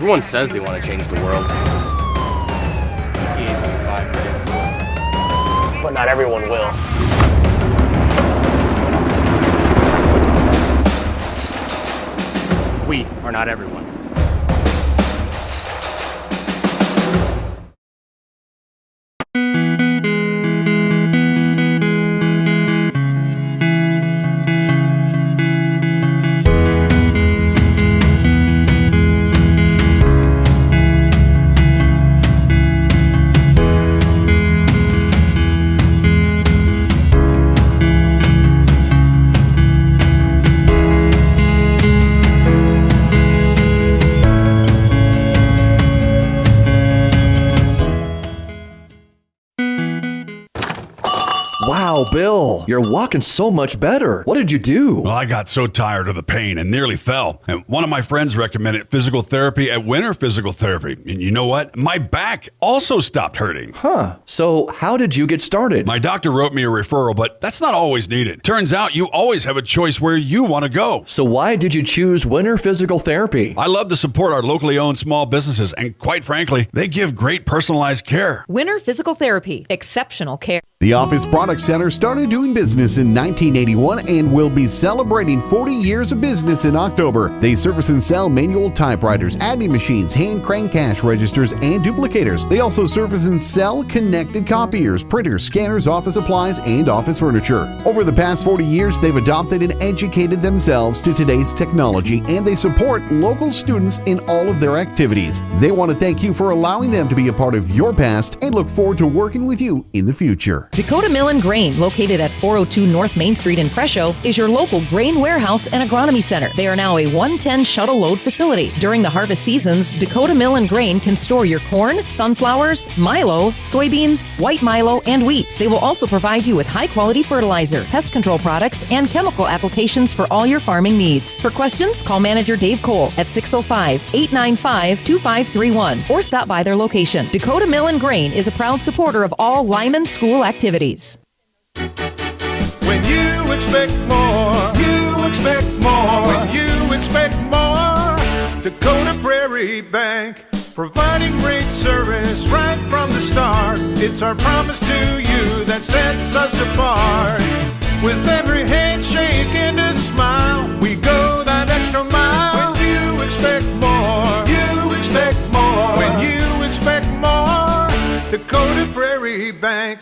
Everyone says they want to change the world. But not everyone will. We are not everyone. Wow, Bill, you're walking so much better. What did you do? Well, I got so tired of the pain and nearly fell. And one of my friends recommended physical therapy at Winter Physical Therapy. And you know what? My back also stopped hurting. Huh. So how did you get started? My doctor wrote me a referral, but that's not always needed. Turns out you always have a choice where you want to go. So why did you choose Winter Physical Therapy? I love to support our locally owned small businesses, and quite frankly, they give great personalized care. Winter Physical Therapy. Exceptional care. The Office Product Center started doing business in 1981 and will be celebrating 40 years of business in October. They service and sell manual typewriters, admin machines, hand crank cash registers, and duplicators. They also service and sell connected copiers, printers, scanners, office supplies, and office furniture. Over the past 40 years, they've adopted and educated themselves to today's technology, and they support local students in all of their activities. They want to thank you for allowing them to be a part of your past and look forward to working with you in the future. Dakota Mill and Grain, located at 402 North Main Street in Presho, is your local grain warehouse and agronomy center. They are now a 110 shuttle load facility. During the harvest seasons, Dakota Mill and Grain can store your corn, sunflowers, milo, soybeans, white milo, and wheat. They will also provide you with high-quality fertilizer, pest control products, and chemical applications for all your farming needs. For questions, call manager Dave Cole at 605-895-2531 or stop by their location. Dakota Mill and Grain is a proud supporter of all Lyman school activities. When you expect more, you expect more. When you expect more, Dakota Prairie Bank, providing great service right from the start. It's our promise to you that sets us apart. With every handshake and a smile, we go that extra mile. When you expect more, you expect more. When you expect more, Dakota Prairie Bank.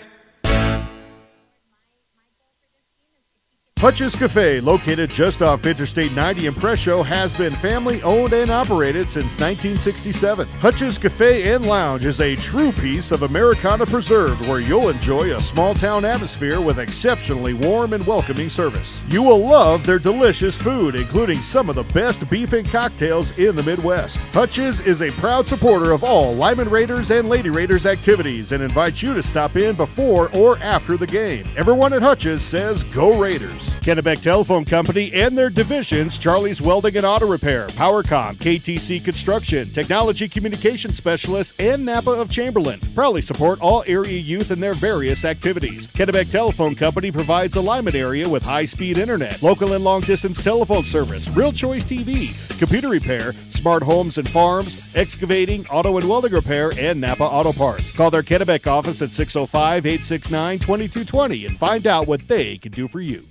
Hutch's Cafe, located just off Interstate 90 in Presho, has been family-owned and operated since 1967. Hutch's Cafe and Lounge is a true piece of Americana preserved, where you'll enjoy a small-town atmosphere with exceptionally warm and welcoming service. You will love their delicious food, including some of the best beef and cocktails in the Midwest. Hutch's is a proud supporter of all Lyman Raiders and Lady Raiders activities and invites you to stop in before or after the game. Everyone at Hutch's says, "Go Raiders." Kennebec Telephone Company and their divisions, Charlie's Welding and Auto Repair, PowerCom, KTC Construction, Technology Communication Specialists, and Napa of Chamberlain proudly support all area youth in their various activities. Kennebec Telephone Company provides the Lyman area with high-speed internet, local and long-distance telephone service, Real Choice TV, computer repair, smart homes and farms, excavating, auto and welding repair, and Napa Auto Parts. Call their Kennebec office at 605-869-2220 and find out what they can do for you.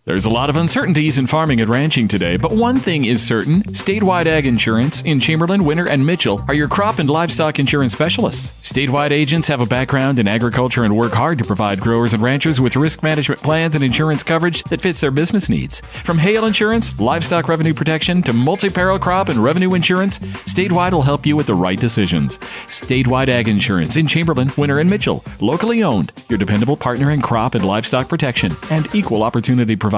There's a lot of uncertainties in farming and ranching today, but one thing is certain. Statewide Ag Insurance in Chamberlain, Winter, and Mitchell are your crop and livestock insurance specialists. Statewide agents have a background in agriculture and work hard to provide growers and ranchers with risk management plans and insurance coverage that fits their business needs. From hail insurance, livestock revenue protection, to multi-peril crop and revenue insurance, Statewide will help you with the right decisions. Statewide Ag Insurance in Chamberlain, Winter, and Mitchell. Locally owned, your dependable partner in crop and livestock protection and equal opportunity provider.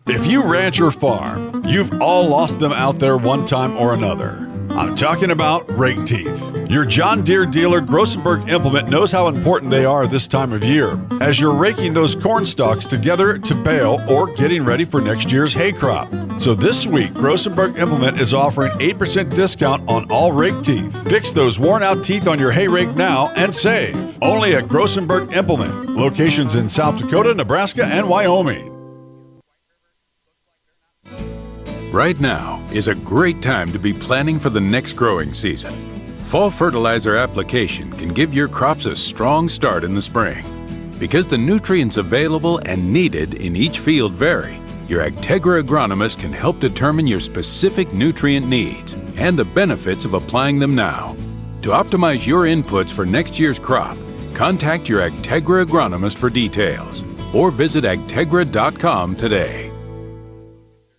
If you ranch or farm, you've all lost them out there one time or another. I'm talking about rake teeth. Your John Deere dealer Grossenberg Implement knows how important they are this time of year as you're raking those corn stalks together to bale or getting ready for next year's hay crop. So this week, Grossenberg Implement is offering 8% discount on all rake teeth. Fix those worn out teeth on your hay rake now and save. Only at Grossenberg Implement. Locations in South Dakota, Nebraska, and Wyoming. Right now, is a great time to be planning for the next growing season. Fall fertilizer application can give your crops a strong start in the spring. Because the nutrients available and needed in each field vary, your Agtegra agronomist can help determine your specific nutrient needs and the benefits of applying them now. To optimize your inputs for next year's crop, contact your Agtegra agronomist for details or visit agtegra.com today.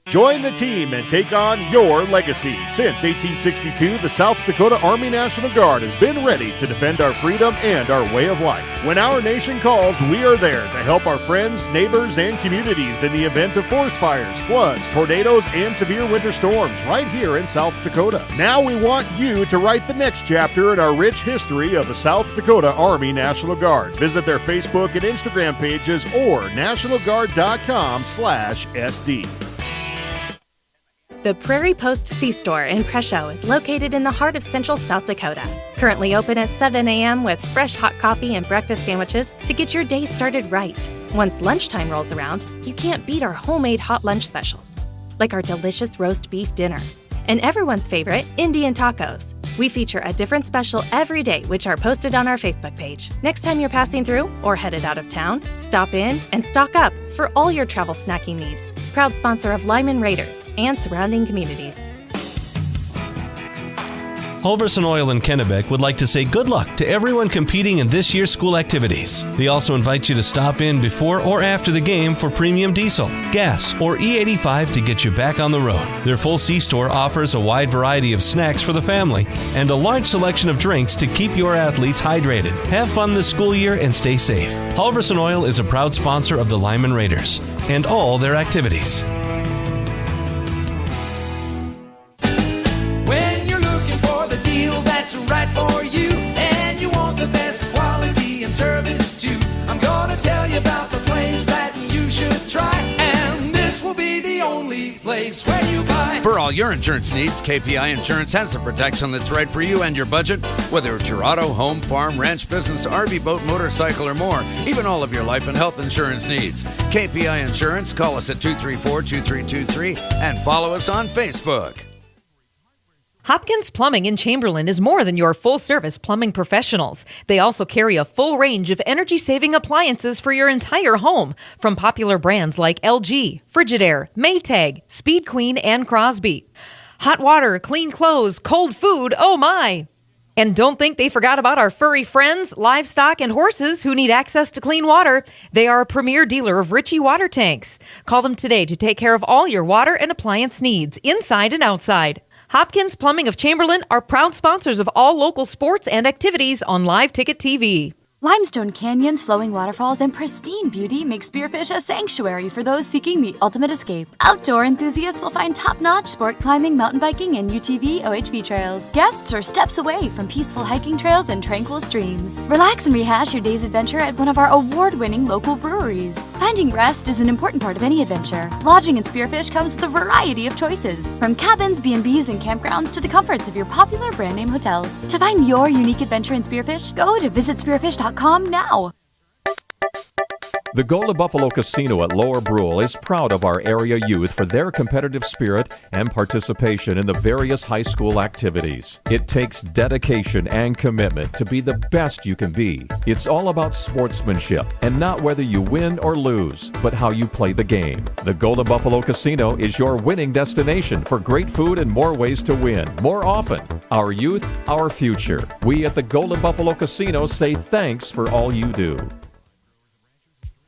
Join the team and take on your legacy. Since 1862, the South Dakota Army National Guard has been ready to defend our freedom and our way of life. When our nation calls, we are there to help our friends, neighbors, and communities in the event of forest fires, floods, tornadoes, and severe winter storms right here in South Dakota. Now we want you to write the next chapter in our rich history of the South Dakota Army National Guard. Visit their Facebook and Instagram pages or nationalguard.com/SD. The Prairie Post C-Store in Presho is located in the heart of central South Dakota. Currently open at 7 a.m. with fresh hot coffee and breakfast sandwiches to get your day started right. Once lunchtime rolls around, you can't beat our homemade hot lunch specials, like our delicious roast beef dinner and everyone's favorite Indian tacos. We feature a different special every day, which are posted on our Facebook page. Next time you're passing through or headed out of town, stop in and stock up for all your travel snacking needs. Proud sponsor of Lyman Raiders and surrounding communities. Halverson Oil in Kennebec would like to say good luck to everyone competing in this year's school activities. They also invite you to stop in before or after the game for premium diesel, gas, or E85 to get you back on the road. Their full C-store offers a wide variety of snacks for the family and a large selection of drinks to keep your athletes hydrated. Have fun this school year and stay safe. Halverson Oil is a proud sponsor of the Lyman Raiders and all their activities. That's right for you, and you want the best quality and service too. I'm gonna tell you about the place that you should try, and this will be the only place where you buy. For all your insurance needs, KPI Insurance has the protection that's right for you and your budget. Whether it's your auto, home, farm, ranch, business, RV, boat, motorcycle, or more, even all of your life and health insurance needs. KPI Insurance, call us at 234-2323 and follow us on Facebook. Hopkins Plumbing in Chamberlain is more than your full-service plumbing professionals. They also carry a full range of energy-saving appliances for your entire home, from popular brands like LG, Frigidaire, Maytag, Speed Queen, and Crosby. Hot water, clean clothes, cold food, oh my! And don't think they forgot about our furry friends, livestock, and horses who need access to clean water. They are a premier dealer of Ritchie water tanks. Call them today to take care of all your water and appliance needs, inside and outside. Hopkins Plumbing of Chamberlain are proud sponsors of all local sports and activities on Live Ticket TV. Limestone canyons, flowing waterfalls, and pristine beauty make Spearfish a sanctuary for those seeking the ultimate escape. Outdoor enthusiasts will find top-notch sport climbing, mountain biking, and UTV OHV trails. Guests are steps away from peaceful hiking trails and tranquil streams. Relax and rehash your day's adventure at one of our award-winning local breweries. Finding rest is an important part of any adventure. Lodging in Spearfish comes with a variety of choices, from cabins, B&Bs, and campgrounds to the comforts of your popular brand-name hotels. To find your unique adventure in Spearfish, go to visitspearfish.com now. The Golden Buffalo Casino at Lower Brule is proud of our area youth for their competitive spirit and participation in the various high school activities. It takes dedication and commitment to be the best you can be. It's all about sportsmanship and not whether you win or lose, but how you play the game. The Golden Buffalo Casino is your winning destination for great food and more ways to win, more often. Our youth, our future. We at the Golden Buffalo Casino say thanks for all you do.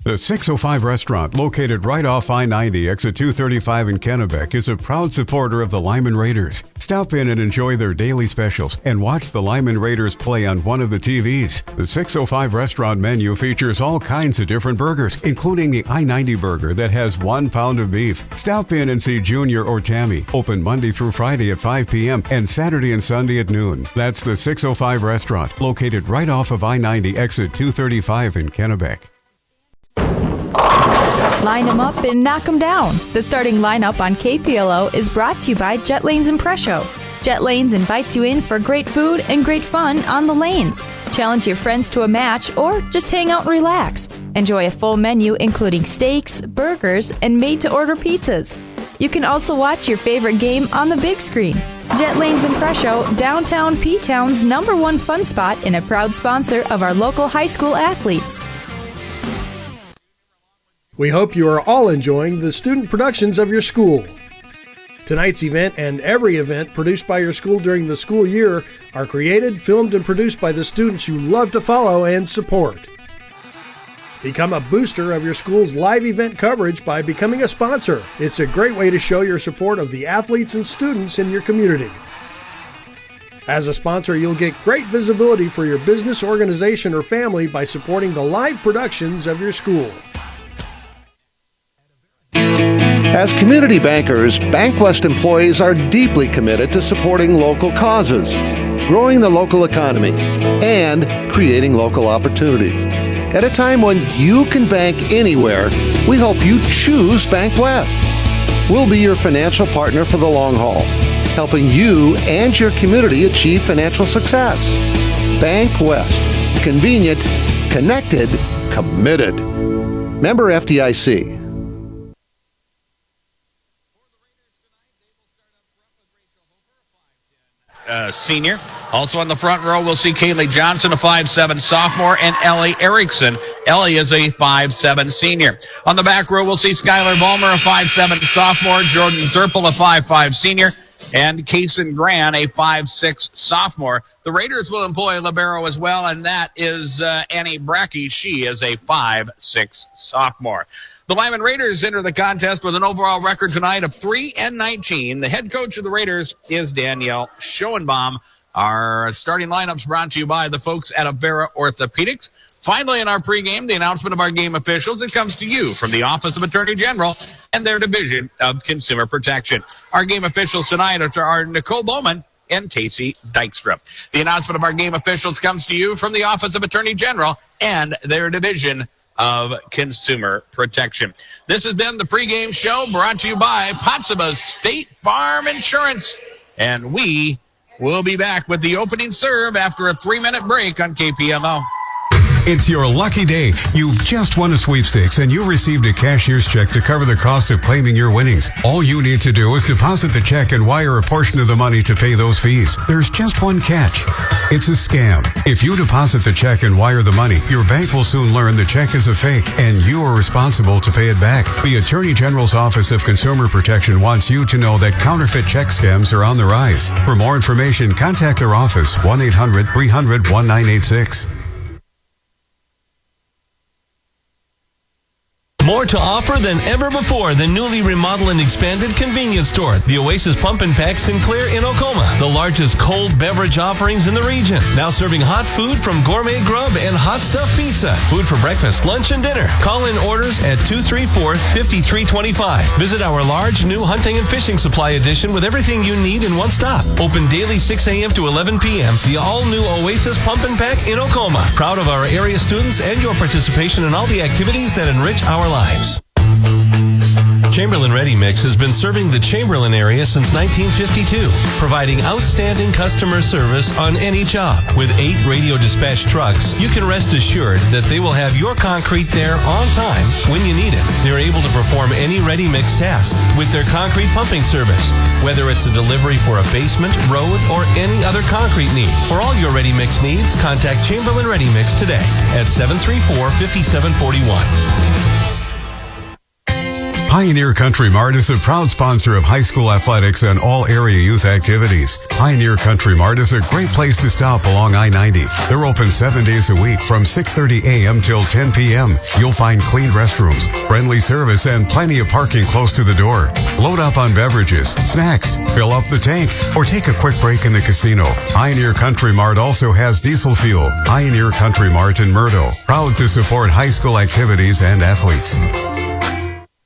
The 605 Restaurant, located right off I-90, exit 235 in Kennebec, is a proud supporter of the Lyman Raiders. Stop in and enjoy their daily specials and watch the Lyman Raiders play on one of the TVs. The 605 Restaurant menu features all kinds of different burgers, including the I-90 burger that has 1 pound of beef. Stop in and see Junior or Tammy, open Monday through Friday at 5 p.m. and Saturday and Sunday at noon. That's the 605 Restaurant, located right off of I-90, exit 235 in Kennebec. Line them up and knock them down. The starting lineup on KPLO is brought to you by Jet Lanes in Presho. Jet Lanes invites you in for great food and great fun on the lanes. Challenge your friends to a match or just hang out and relax. Enjoy a full menu including steaks, burgers, and made-to-order pizzas. You can also watch your favorite game on the big screen. Jet Lanes and Presho, downtown P-Town's #1 fun spot and a proud sponsor of our local high school athletes. We hope you are all enjoying the student productions of your school. Tonight's event and every event produced by your school during the school year are created, filmed, and produced by the students you love to follow and support. Become a booster of your school's live event coverage by becoming a sponsor. It's a great way to show your support of the athletes and students in your community. As a sponsor, you'll get great visibility for your business, organization, or family by supporting the live productions of your school. As community bankers, BankWest employees are deeply committed to supporting local causes, growing the local economy, and creating local opportunities. At a time when you can bank anywhere, we hope you choose BankWest. We'll be your financial partner for the long haul, helping you and your community achieve financial success. BankWest. Convenient, connected, committed. Member FDIC. Senior. Also in the front row, we'll see Kaylee Johnson, a 5'7" sophomore, and Ellie Erickson. Ellie is a 5'7" senior. On the back row, we'll see Skylar Vollmer, a 5'7" sophomore, Jordan Zerpel, a 5'5" senior, and Kaysen Gran, a 5'6" sophomore. The Raiders will employ a libero as well, and that is Annie Brackey. She is a 5'6" sophomore. The Lyman Raiders enter the contest with an overall record tonight of 3-19. The head coach of the Raiders is Danielle Schoenbaum. Our starting lineups brought to you by the folks at Avera Orthopedics. Finally, in our pregame, the announcement of our game officials. It comes to you from the Office of Attorney General and their Division of Consumer Protection. Our game officials tonight are Nicole Bowman and Tacey Dykstra. The announcement of our game officials comes to you from the Office of Attorney General and their Division of Consumer Protection. This has been the pregame show brought to you by Potsdam State Farm Insurance. And we will be back with the opening serve after a 3-minute break on KPMO. It's your lucky day. You've just won a sweepstakes and you received a cashier's check to cover the cost of claiming your winnings. All you need to do is deposit the check and wire a portion of the money to pay those fees. There's just one catch. It's a scam. If you deposit the check and wire the money, your bank will soon learn the check is a fake and you are responsible to pay it back. The Attorney General's Office of Consumer Protection wants you to know that counterfeit check scams are on the rise. For more information, contact their office, 1-800-300-1986. More to offer than ever before. The newly remodeled and expanded convenience store, the Oasis Pump and Pack Sinclair in Oklahoma. The largest cold beverage offerings in the region. Now serving hot food from gourmet grub and hot stuffed pizza. Food for breakfast, lunch, and dinner. Call in orders at 234-5325. Visit our large new hunting and fishing supply edition with everything you need in one stop. Open daily 6 a.m. to 11 p.m. The all-new Oasis Pump and Pack in Oklahoma. Proud of our area students and your participation in all the activities that enrich our lives. Chamberlain Ready Mix has been serving the Chamberlain area since 1952, providing outstanding customer service on any job. With 8 radio dispatch trucks, you can rest assured that they will have your concrete there on time when you need it. They're able to perform any ready mix task with their concrete pumping service, whether it's a delivery for a basement, road, or any other concrete need. For all your ready mix needs, contact Chamberlain Ready Mix today at 734-5741. Pioneer Country Mart is a proud sponsor of high school athletics and all area youth activities. Pioneer Country Mart is a great place to stop along I-90. They're open 7 days a week from 6:30 a.m. till 10 p.m. You'll find clean restrooms, friendly service, and plenty of parking close to the door. Load up on beverages, snacks, fill up the tank, or take a quick break in the casino. Pioneer Country Mart also has diesel fuel. Pioneer Country Mart in Murdo, proud to support high school activities and athletes.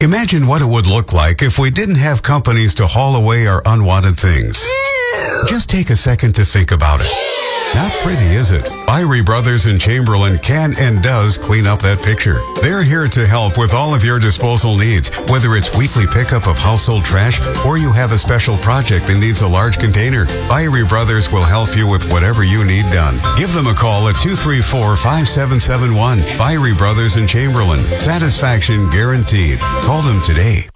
Imagine what it would look like if we didn't have companies to haul away our unwanted things. Just take a second to think about it. Not pretty, is it? Byrie Brothers in Chamberlain can and does clean up that picture. They're here to help with all of your disposal needs, whether it's weekly pickup of household trash or you have a special project that needs a large container. Byrie Brothers will help you with whatever you need done. Give them a call at 234-5771. Byrie Brothers in Chamberlain. Satisfaction guaranteed. Call them today.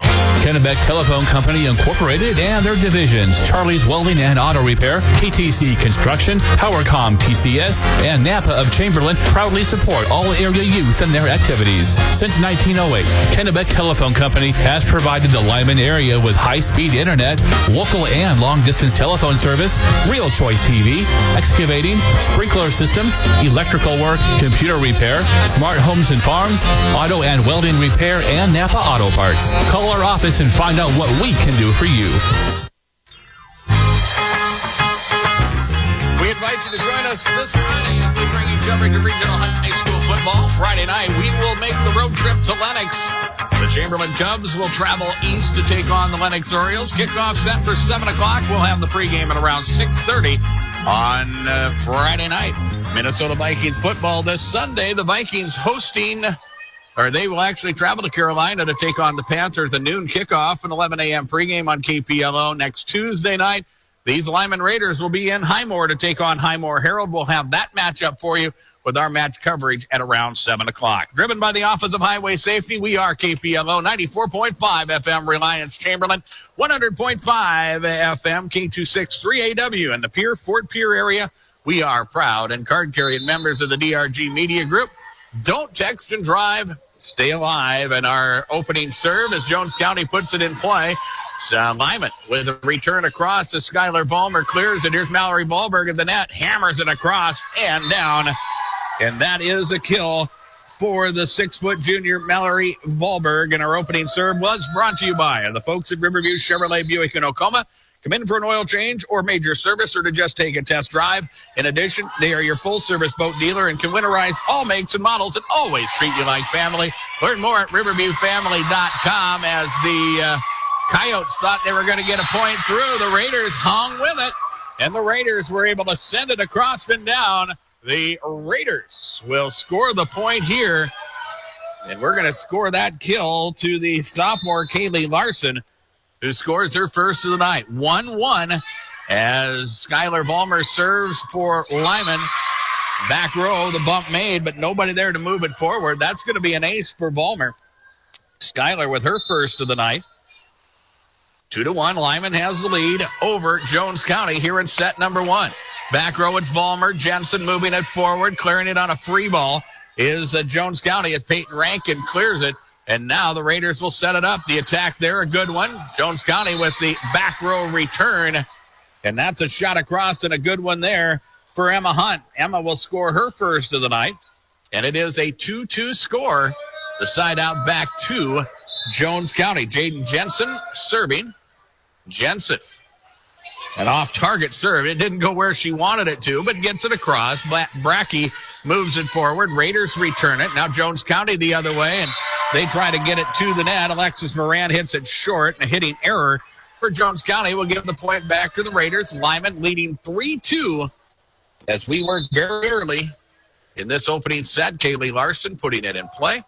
Kennebec Telephone Company Incorporated and their divisions, Charlie's Welding and Auto Repair, KTC Construction, Powercom TCS, and Napa of Chamberlain proudly support all area youth and their activities. Since 1908, Kennebec Telephone Company has provided the Lyman area with high-speed internet, local and long-distance telephone service, Real Choice TV, excavating, sprinkler systems, electrical work, computer repair, smart homes and farms, auto and welding repair, and Napa Auto Parts. Call our office and find out what we can do for you. We invite you to join us this Friday as we bring you coverage of regional high school football. Friday night, we will make the road trip to Lenox. The Chamberlain Cubs will travel east to take on the Lenox Orioles. Kickoff set for 7 o'clock. We'll have the pregame at around 6:30 on Friday night. Minnesota Vikings football this Sunday. The Vikings they will actually travel to Carolina to take on the Panthers. A noon kickoff, an 11 a.m. pregame on KPLO. Next Tuesday night, these Lyman Raiders will be in Highmore to take on Highmore Herald. We'll have that matchup for you with our match coverage at around 7 o'clock. Driven by the Office of Highway Safety, we are KPLO 94.5 FM Reliance Chamberlain, 100.5 FM K263AW in the Fort Pierre area. We are proud and card-carrying members of the DRG Media Group. Don't text and drive. Stay alive. And our opening serve, as Jones County puts it in play, Lyman with a return across as Skylar Vollmer clears it. Here's Mallory Wahlberg in the net, hammers it across and down. And that is a kill for the 6-foot junior Mallory Wahlberg. And our opening serve was brought to you by the folks at Riverview Chevrolet Buick in Oklahoma. Come in for an oil change or major service or to just take a test drive. In addition, they are your full-service boat dealer and can winterize all makes and models and always treat you like family. Learn more at riverviewfamily.com. As the Coyotes thought they were going to get a point through, the Raiders hung with it, and the Raiders were able to send it across and down. The Raiders will score the point here, and we're going to score that kill to the sophomore Kaylee Larson, who scores her first of the night. 1-1 as Skylar Vollmer serves for Lyman. Back row, the bump made, but nobody there to move it forward. That's going to be an ace for Vollmer. Skylar with her first of the night. 2-1, Lyman has the lead over Jones County here in set number 1. Back row, it's Vollmer. Jensen moving it forward, clearing it on a free ball is Jones County as Peyton Rankin clears it. And now the Raiders will set it up. The attack there, a good one. Jones County with the back row return. And that's a shot across and a good one there for Emma Hunt. Emma will score her first of the night. And it is a 2-2 score. The side out back to Jones County. Jaden Jensen serving. Jensen. An off-target serve. It didn't go where she wanted it to, but gets it across. Brackey moves it forward. Raiders return it. Now Jones County the other way, and they try to get it to the net. Alexis Moran hits it short, and a hitting error for Jones County will give the point back to the Raiders. Lyman leading 3-2 as we work very early in this opening set. Kaylee Larson putting it in play.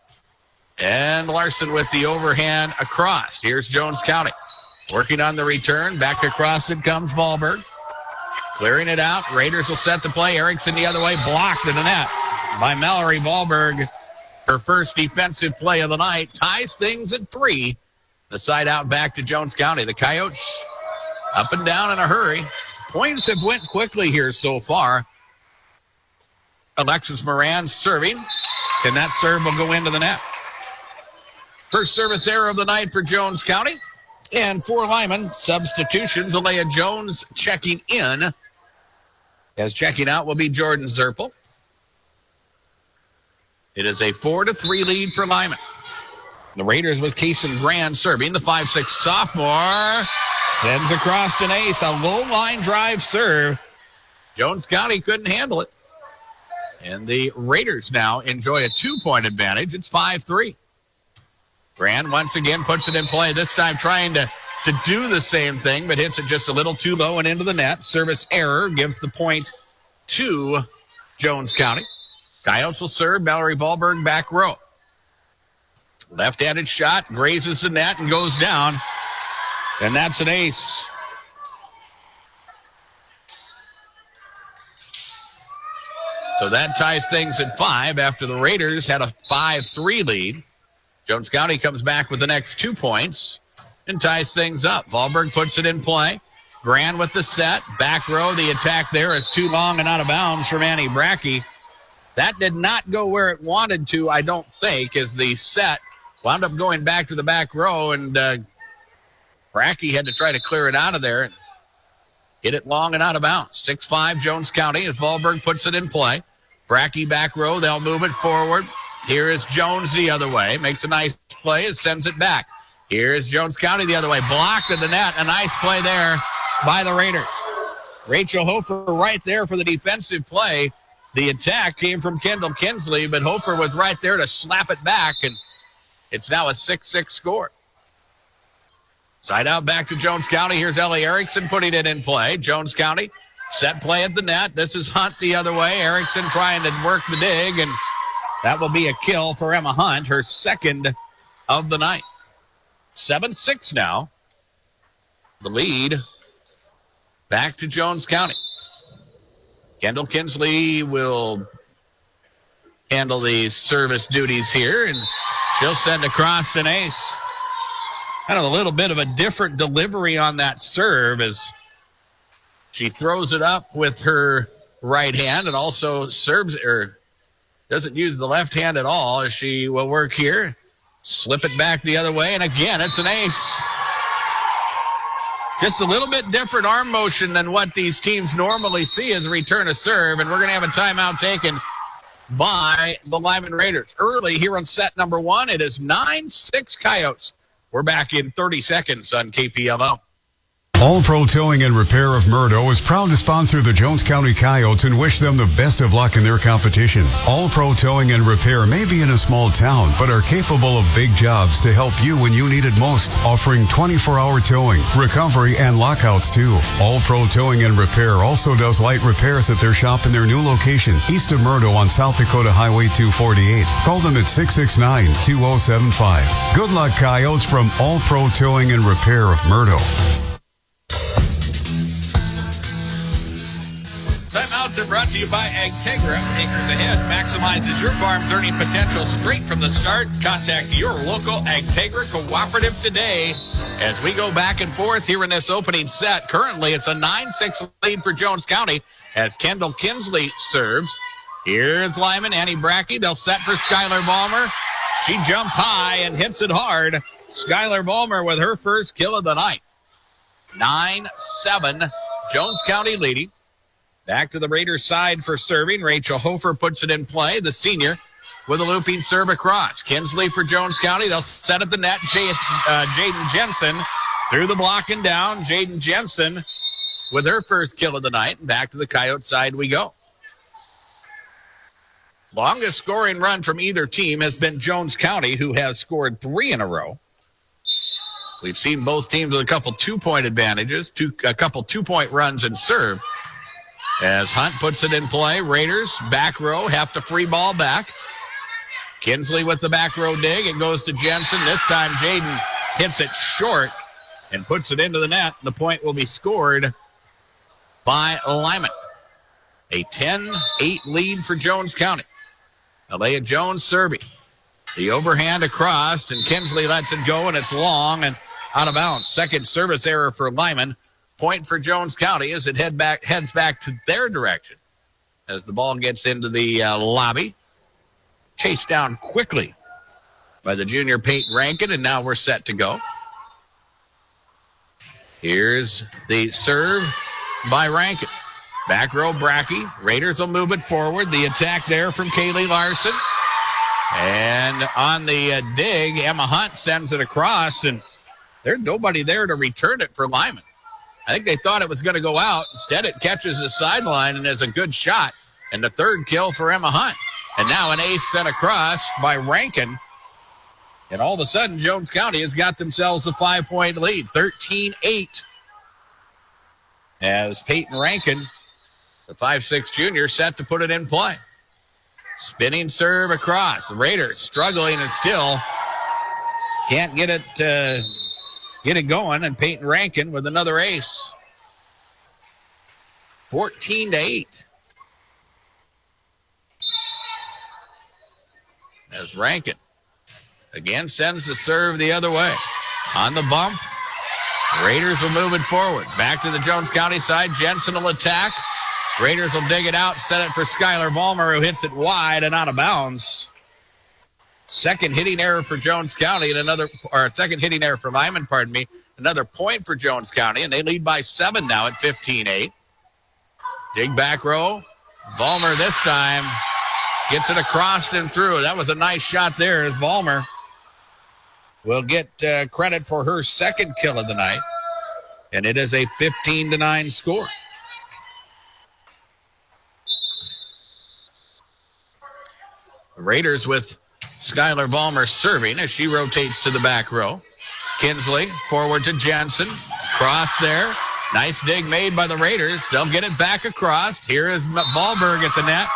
And Larson with the overhand across. Here's Jones County working on the return. Back across it comes Wahlberg. Clearing it out. Raiders will set the play. Erickson the other way, blocked in the net by Mallory Wahlberg. Her first defensive play of the night ties things at 3. The side out back to Jones County. The Coyotes up and down in a hurry. Points have went quickly here so far. Alexis Moran serving. And that serve will go into the net. First service error of the night for Jones County. And for Lyman, substitutions. Alea Jones checking in. As checking out will be Jordan Zerpel. It is a 4-3 lead for Lyman. The Raiders with Kaysen Grand serving. The 5'6 sophomore sends across an ace. A low line drive serve. Jones County couldn't handle it. And the Raiders now enjoy a 2-point advantage. It's 5-3. Grand once again puts it in play. This time trying to do the same thing, but hits it just a little too low and into the net. Service error gives the point to Jones County. Coyotes will serve. Mallory Wahlberg back row. Left-handed shot, grazes the net and goes down. And that's an ace. So that ties things at 5 after the Raiders had a 5-3 lead. Jones County comes back with the next 2 points. and ties things up. Wahlberg puts it in play. Grand with the set. Back row, the attack there is too long and out of bounds from Annie Brackey. That did not go where it wanted to, I don't think, as the set wound up going back to the back row, and Brackey had to try to clear it out of there and hit it long and out of bounds. 6-5 Jones County as Wahlberg puts it in play. Brackey back row, they'll move it forward. Here is Jones the other way. Makes a nice play and sends it back. Here is Jones County the other way. Blocked at the net. A nice play there by the Raiders. Rachel Hofer right there for the defensive play. The attack came from Kendall Kinsley, but Hofer was right there to slap it back, and it's now a 6-6 score. Side out back to Jones County. Here's Ellie Erickson putting it in play. Jones County, set play at the net. This is Hunt the other way. Erickson trying to work the dig, and that will be a kill for Emma Hunt, her second of the night. 7-6 now. The lead back to Jones County. Kendall Kinsley will handle the service duties here, and she'll send across an ace. Kind of a little bit of a different delivery on that serve as she throws it up with her right hand and also serves or doesn't use the left hand at all as she will work here. Slip it back the other way, and again, it's an ace. Just a little bit different arm motion than what these teams normally see as a return of serve, and we're going to have a timeout taken by the Lyman Raiders. Early here on set number one, it is 9-6 Coyotes. We're back in 30 seconds on KPLO. All Pro Towing and Repair of Murdo is proud to sponsor the Jones County Coyotes and wish them the best of luck in their competition. All Pro Towing and Repair may be in a small town, but are capable of big jobs to help you when you need it most, offering 24-hour towing, recovery, and lockouts too. All Pro Towing and Repair also does light repairs at their shop in their new location, east of Murdo on South Dakota Highway 248. Call them at 669-2075. Good luck, Coyotes, from All Pro Towing and Repair of Murdo. Timeouts are brought to you by Agtegra. Acres Ahead maximizes your farm's earning potential straight from the start. Contact your local Agtegra cooperative today as we go back and forth here in this opening set. Currently, it's a 9-6 lead for Jones County as Kendall Kinsley serves. Here's Lyman, Annie Brackey. They'll set for Skylar Ballmer. She jumps high and hits it hard. Skylar Ballmer with her first kill of the night. 9-7, Jones County leading. Back to the Raiders side for serving. Rachel Hofer puts it in play. The senior with a looping serve across. Kinsley for Jones County. They'll set at the net. Jaden Jensen through the block and down. Jaden Jensen with her first kill of the night. And back to the Coyote side we go. Longest scoring run from either team has been Jones County, who has scored 3 in a row. We've seen both teams with a couple 2-point advantages, a couple 2-point runs and serve. As Hunt puts it in play, Raiders back row have to free ball back. Kinsley with the back row dig. It goes to Jensen. This time Jaden hits it short and puts it into the net. The point will be scored by Lyman. A 10-8 lead for Jones County. Alea Jones serving. The overhand across, and Kinsley lets it go, and it's long and out of bounds. Second service error for Lyman. Point for Jones County as it heads back to their direction as the ball gets into the lobby. Chased down quickly by the junior Peyton Rankin, and now we're set to go. Here's the serve by Rankin. Back row Brackey. Raiders will move it forward. The attack there from Kaylee Larson. And on the dig, Emma Hunt sends it across, and there's nobody there to return it for Lyman. I think they thought it was going to go out. Instead, it catches the sideline and is a good shot. And the third kill for Emma Hunt. And now an ace sent across by Rankin. And all of a sudden, Jones County has got themselves a 5-point lead, 13-8. As Peyton Rankin, the 5'6" junior, set to put it in play. Spinning serve across. The Raiders struggling and still can't get it going, and Peyton Rankin with another ace. 14-8. As Rankin again sends the serve the other way. On the bump, Raiders will move it forward. Back to the Jones County side. Jensen will attack. Raiders will dig it out, set it for Skylar Vollmer, who hits it wide and out of bounds. Second hitting error for Jones County and second hitting error for Lyman, pardon me. Another point for Jones County, and they lead by 7 now at 15-8. Dig back row. Vollmer this time gets it across and through. That was a nice shot there as Vollmer will get credit for her second kill of the night. And it is a 15-9 score. The Raiders with Skylar Vollmer serving as she rotates to the back row. Kinsley forward to Jensen. Cross there. Nice dig made by the Raiders. They'll get it back across. Here is Vollberg at the net.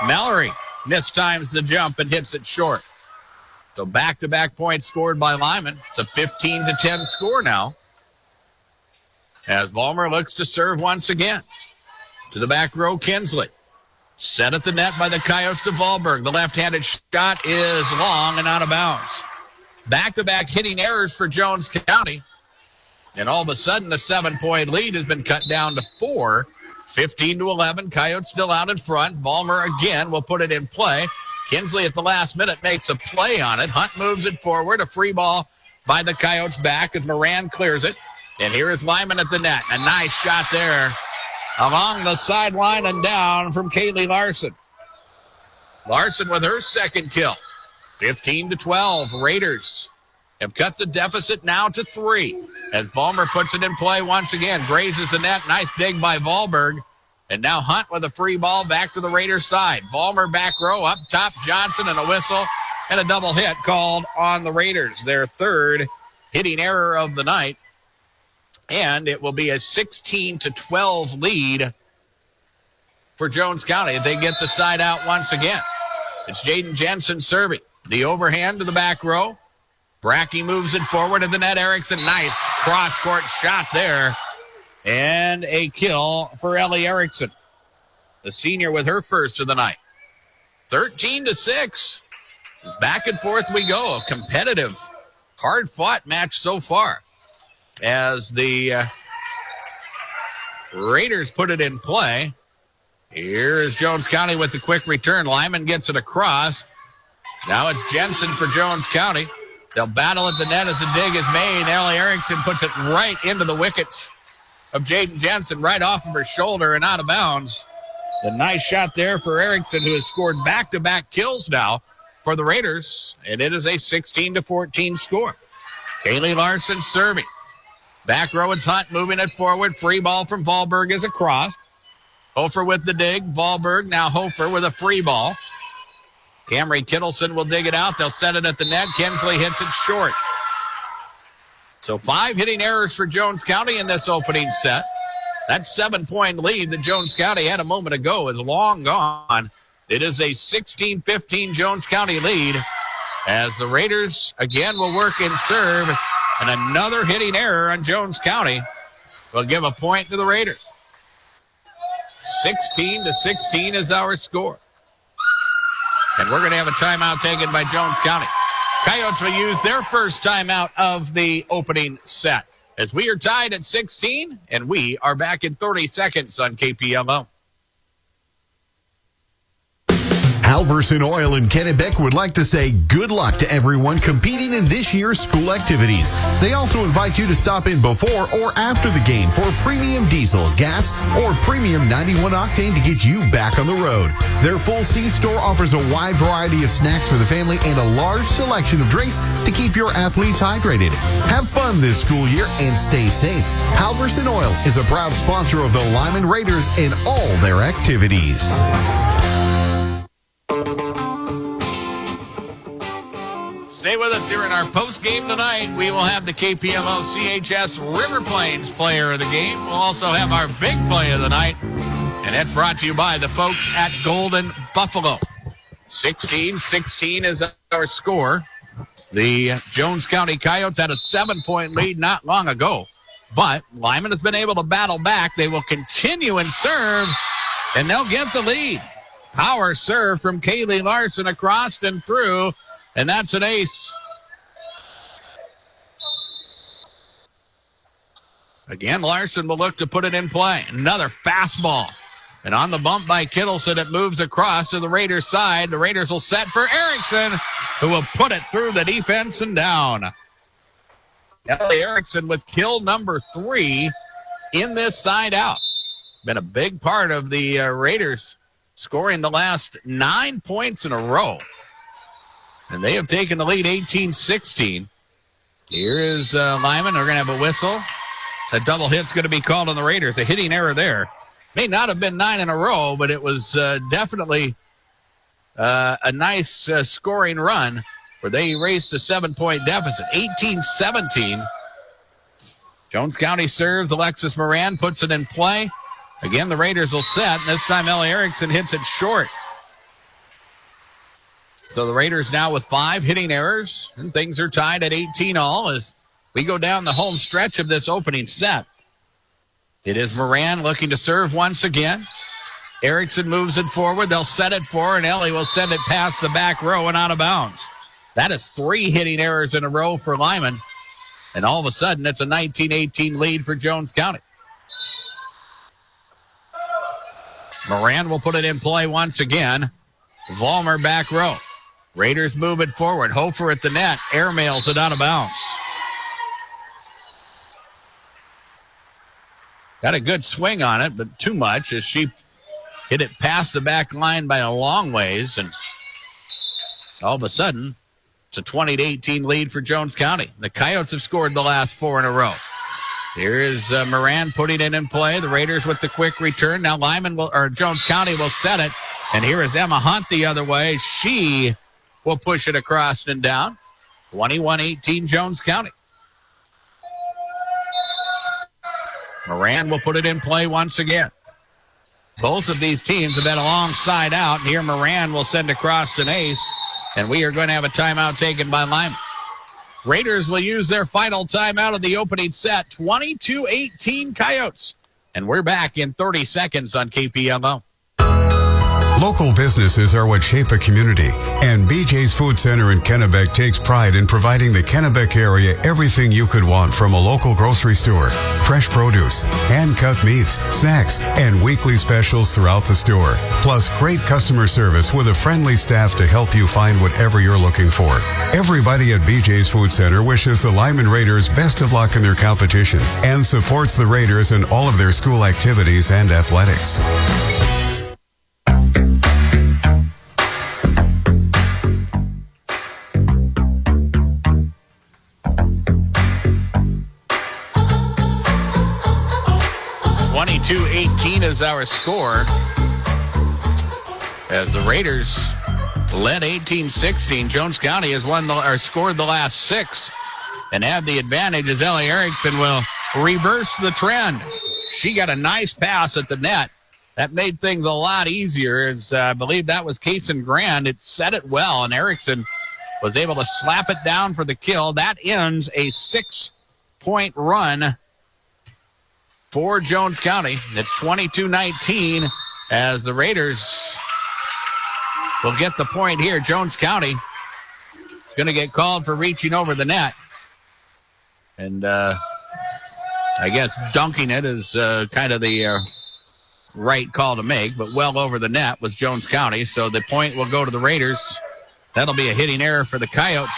Mallory mistimes the jump and hits it short. So back-to-back points scored by Lyman. It's a 15-10 score now. As Vollmer looks to serve once again. To the back row, Kinsley. Set at the net by the Coyotes to Vollberg. The left-handed shot is long and out of bounds. Back-to-back hitting errors for Jones County. And all of a sudden, the 7-point lead has been cut down to 4. 15-11. Coyotes still out in front. Vollmer again will put it in play. Kinsley at the last minute makes a play on it. Hunt moves it forward. A free ball by the Coyotes back as Moran clears it. And here is Lyman at the net. A nice shot there along the sideline and down from Kaylee Larson. Larson with her second kill. 15-12. Raiders have cut the deficit now to 3. As Vollmer puts it in play once again. Grazes the net. Nice dig by Vollberg. And now Hunt with a free ball back to the Raiders side. Vollmer back row up top. Johnson and a whistle and a double hit called on the Raiders. Their third hitting error of the night. And it will be a 16-12 lead for Jones County if they get the side out once again. It's Jaden Jensen serving. The overhand to the back row. Brackey moves it forward to the net. Erickson, nice cross-court shot there. And a kill for Ellie Erickson, the senior with her first of the night. 13-6. Back and forth we go. A competitive, hard-fought match so far. As the Raiders put it in play. Here is Jones County with the quick return. Lyman gets it across. Now it's Jensen for Jones County. They'll battle at the net as the dig is made. Ellie Erickson puts it right into the wickets of Jaden Jensen, right off of her shoulder and out of bounds. The nice shot there for Erickson, who has scored back-to-back kills now for the Raiders, and it is a 16-14 score. Kaylee Larson serving. Back row, it's Hunt moving it forward. Free ball from Vollberg is across. Hofer with the dig. Vollberg, now Hofer with a free ball. Camry Kittleson will dig it out. They'll set it at the net. Kinsley hits it short. So 5 hitting errors for Jones County in this opening set. That 7-point lead that Jones County had a moment ago is long gone. It is a 16-15 Jones County lead as the Raiders again will work in serve, and another hitting error on Jones County will give a point to the Raiders. 16-16 is our score. And we're going to have a timeout taken by Jones County. Coyotes will use their first timeout of the opening set as we are tied at 16, and we are back in 30 seconds on KPLO. Halverson Oil in Kennebec would like to say good luck to everyone competing in this year's school activities. They also invite you to stop in before or after the game for premium diesel, gas, or premium 91 octane to get you back on the road. Their full C-store offers a wide variety of snacks for the family and a large selection of drinks to keep your athletes hydrated. Have fun this school year and stay safe. Halverson Oil is a proud sponsor of the Lyman Raiders in all their activities. Stay with us here in our post game tonight. We will have the KPLO CHS River Plains player of the game. We'll also have our big play of the night, and that's brought to you by the folks at Golden Buffalo. 16-16 is our score. The Jones County Coyotes had a 7-point lead not long ago, but Lyman has been able to battle back. They will continue and serve, and they'll get the lead. Power serve from Kaylee Larson across and through, and that's an ace. Again, Larson will look to put it in play. Another fastball. And on the bump by Kittleson, it moves across to the Raiders' side. The Raiders will set for Erickson, who will put it through the defense and down. Ellie Erickson with kill number 3 in this side out. Been a big part of the Raiders scoring the last 9 points in a row. And they have taken the lead 18-16. Here is Lyman. They're going to have a whistle. A double hit's going to be called on the Raiders. A hitting error there. May not have been 9 in a row, but it was definitely a nice scoring run where they erased a 7-point deficit. 18-17. Jones County serves. Alexis Moran puts it in play. Again, the Raiders will set. And this time, Ellie Erickson hits it short. So the Raiders now with 5 hitting errors, and things are tied at 18-all as we go down the home stretch of this opening set. It is Moran looking to serve once again. Erickson moves it forward. They'll set it for, and Ellie will send it past the back row and out of bounds. That is 3 hitting errors in a row for Lyman. And all of a sudden, it's a 19-18 lead for Jones County. Moran will put it in play once again. Vollmer back row. Raiders move it forward. Hofer at the net. Airmails it out of bounds. Got a good swing on it, but too much as she hit it past the back line by a long ways. And all of a sudden, it's a 20-18 lead for Jones County. The Coyotes have scored the last 4 in a row. Here is Moran putting it in play. The Raiders with the quick return. Now Jones County will set it. And here is Emma Hunt the other way. She will push it across and down. 21-18 Jones County. Moran will put it in play once again. Both of these teams have been a long side out. And here Moran will send across an ace. And we are going to have a timeout taken by Lyman. Raiders will use their final timeout of the opening set. 22-18 Coyotes. And we're back in 30 seconds on KPLO. Local businesses are what shape a community, and BJ's Food Center in Kennebec takes pride in providing the Kennebec area everything you could want from a local grocery store. Fresh produce, hand-cut meats, snacks, and weekly specials throughout the store. Plus, great customer service with a friendly staff to help you find whatever you're looking for. Everybody at BJ's Food Center wishes the Lyman Raiders best of luck in their competition and supports the Raiders in all of their school activities and athletics. Is our score as the Raiders led 18-16. Jones County has scored the last 6 and have the advantage as Ellie Erickson will reverse the trend. She got a nice pass at the net. That made things a lot easier as I believe that was Kason Grand. It set it well, and Erickson was able to slap it down for the kill. That ends a 6-point run for Jones County. It's 22-19 as the Raiders will get the point here. Jones County going to get called for reaching over the net. And I guess dunking it is kind of the right call to make, but well over the net was Jones County. So the point will go to the Raiders. That'll be a hitting error for the Coyotes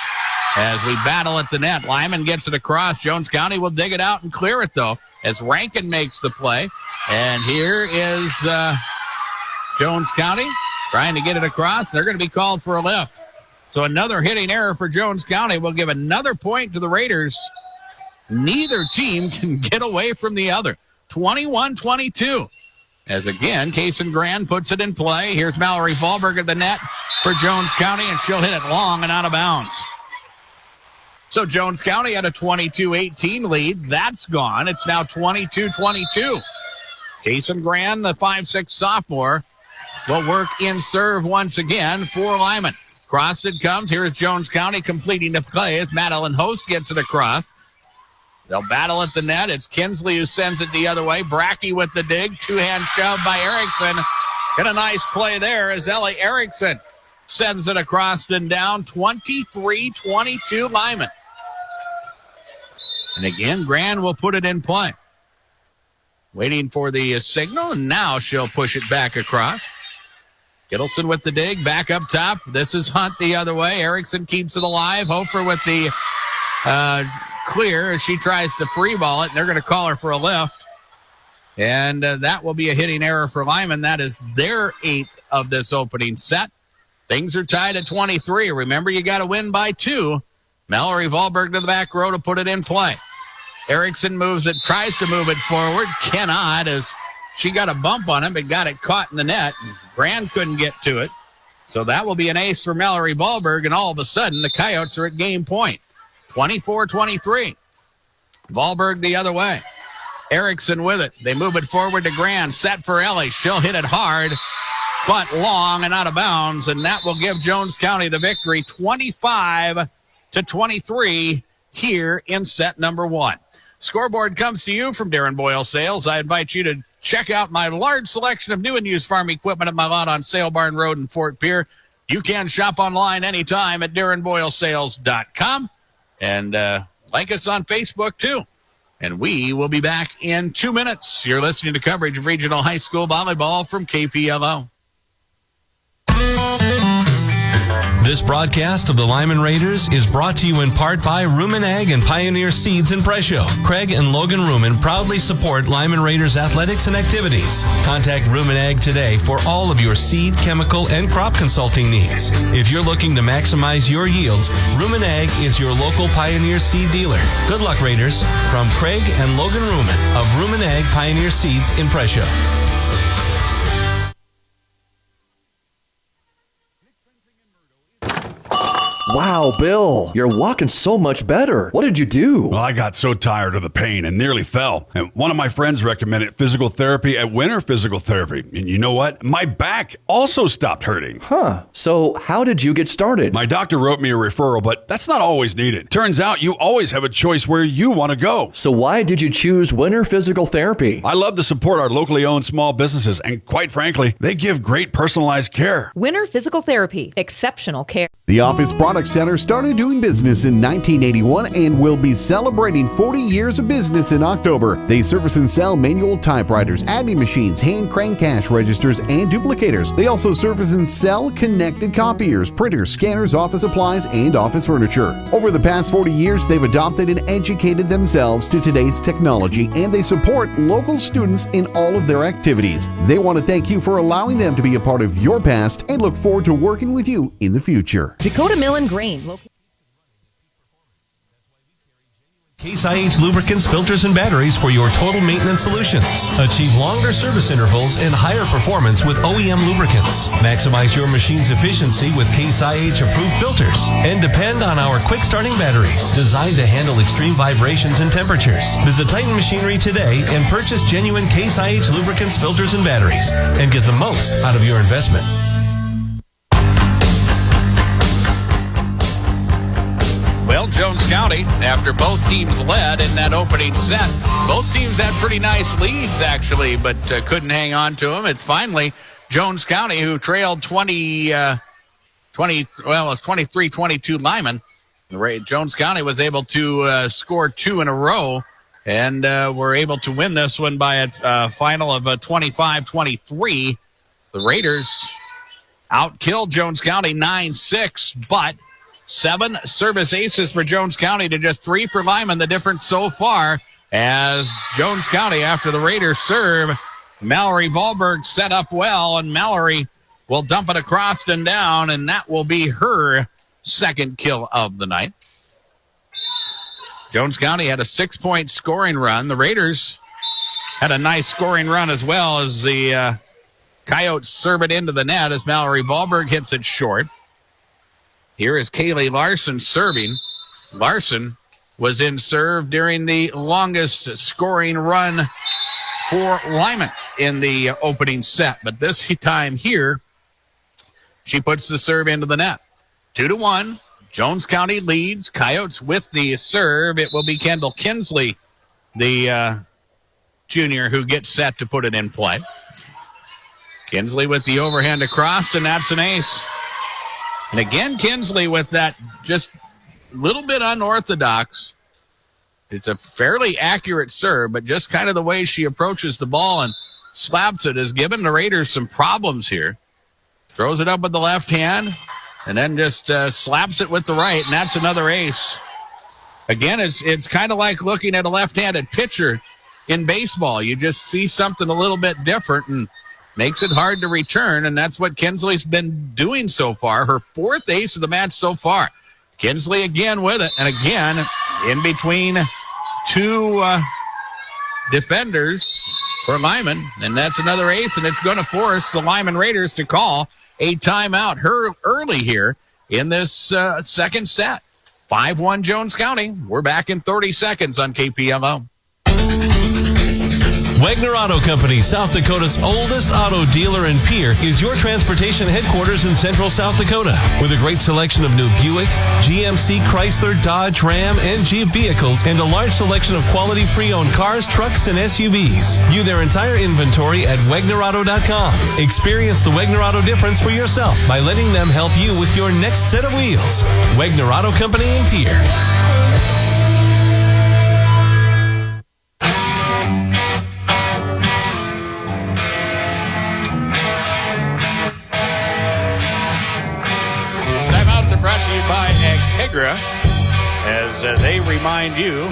as we battle at the net. Lyman gets it across. Jones County will dig it out and clear it, though, as Rankin makes the play. And here is Jones County trying to get it across. They're going to be called for a lift. So another hitting error for Jones County will give another point to the Raiders. Neither team can get away from the other. 21-22. As again, Kason Grand puts it in play. Here's Mallory Fahlberg at the net for Jones County, and she'll hit it long and out of bounds. So Jones County had a 22-18 lead. That's gone. It's now 22-22. Kason Grand, the 5'6" sophomore, will work in serve once again for Lyman. Cross it comes. Here is Jones County completing the play as Madeline Host gets it across. They'll battle at the net. It's Kinsley who sends it the other way. Brackey with the dig. Two-hand shove by Erickson. Get a nice play there as Ellie Erickson sends it across and down. 23-22 Lyman. And again, Grand will put it in play. waiting for the signal, and now she'll push it back across. Gittleson with the dig, back up top. This is Hunt the other way. Erickson keeps it alive. Hofer with the clear as she tries to free ball it, and they're going to call her for a lift. And that will be a hitting error for Lyman. That is their 8th of this opening set. Things are tied at 23. Remember, you got to win by 2. Mallory Wahlberg to the back row to put it in play. Erickson moves it, tries to move it forward. Cannot, as she got a bump on him, but got it caught in the net. Grand couldn't get to it. So that will be an ace for Mallory Wahlberg, and all of a sudden, the Coyotes are at game point. 24-23. Wahlberg the other way. Erickson with it. They move it forward to Grand. Set for Ellie. She'll hit it hard, but long and out of bounds, and that will give Jones County the victory, 25-23 here in set number 1. Scoreboard comes to you from Darren Boyle Sales. I invite you to check out my large selection of new and used farm equipment at my lot on Sale Barn Road in Fort Pierre. You can shop online anytime at DarrenBoyleSales.com and like us on Facebook too. And we will be back in 2 minutes. You're listening to coverage of regional high school volleyball from KPLO. This broadcast of the Lyman Raiders is brought to you in part by Rumen Ag and Pioneer Seeds in Presho. Craig and Logan Rumen proudly support Lyman Raiders athletics and activities. Contact Rumen Ag today for all of your seed, chemical, and crop consulting needs. If you're looking to maximize your yields, Rumen Ag is your local Pioneer Seed dealer. Good luck, Raiders. From Craig and Logan Rumen of Rumen Ag Pioneer Seeds in Presho. Wow, Bill, you're walking so much better. What did you do? Well, I got so tired of the pain and nearly fell. And one of my friends recommended physical therapy at Winter Physical Therapy. And you know what? My back also stopped hurting. Huh. So how did you get started? My doctor wrote me a referral, but that's not always needed. Turns out you always have a choice where you want to go. So why did you choose Winter Physical Therapy? I love to support our locally owned small businesses, and quite frankly, they give great personalized care. Winter Physical Therapy. Exceptional care. The Office Product Center started doing business in 1981 and will be celebrating 40 years of business in October. They service and sell manual typewriters, admin machines, hand crank cash registers, and duplicators. They also service and sell connected copiers, printers, scanners, office supplies, and office furniture. Over the past 40 years, they've adopted and educated themselves to today's technology, and they support local students in all of their activities. They want to thank you for allowing them to be a part of your past and look forward to working with you in the future. Dakota Mill and Grain. Case IH lubricants, filters, and batteries for your total maintenance solutions. Achieve longer service intervals and higher performance with OEM lubricants. Maximize your machine's efficiency with Case IH approved filters. And depend on our quick starting batteries, designed to handle extreme vibrations and temperatures. Visit Titan Machinery today and purchase genuine Case IH lubricants, filters, and batteries. And get the most out of your investment. Well, Jones County, after both teams led in that opening set, both teams had pretty nice leads, actually, but couldn't hang on to them. It's finally Jones County who trailed 23-22 Lyman. Jones County was able to score 2 in a row and were able to win this one by a final of 25-23. The Raiders outkilled Jones County 9-6, but 7 service aces for Jones County to just 3 for Lyman. The difference so far as Jones County, after the Raiders serve, Mallory Wahlberg set up well, and Mallory will dump it across and down, and that will be her second kill of the night. Jones County had a 6-point scoring run. The Raiders had a nice scoring run as well as the Coyotes serve it into the net as Mallory Wahlberg hits it short. Here is Kaylee Larson serving. Larson was in serve during the longest scoring run for Lyman in the opening set. But this time here, she puts the serve into the net. 2-1. Jones County leads. Coyotes with the serve. It will be Kendall Kinsley, the junior, who gets set to put it in play. Kinsley with the overhand across, and that's an ace. And again, Kinsley with that just little bit unorthodox It's a fairly accurate serve, but just kind of the way she approaches the ball and slaps it has given the Raiders some problems here. Throws it up with the left hand and then just slaps it with the right, and that's another ace. Again, it's kind of like looking at a left-handed pitcher in baseball. You just see something a little bit different and makes it hard to return, and that's what Kinsley's been doing so far. Her 4th ace of the match so far. Kinsley again with it, and again in between two defenders for Lyman, and that's another ace, and it's going to force the Lyman Raiders to call a timeout early here in this second set. 5-1 Jones County. We're back in 30 seconds on KPLO. Wagner Auto Company, South Dakota's oldest auto dealer and peer, is your transportation headquarters in central South Dakota. With a great selection of new Buick, GMC, Chrysler, Dodge, Ram, and Jeep vehicles, and a large selection of quality pre-owned cars, trucks, and SUVs. View their entire inventory at WagnerAuto.com. Experience the Wagner Auto difference for yourself by letting them help you with your next set of wheels. Wagner Auto Company and Peer. As they remind you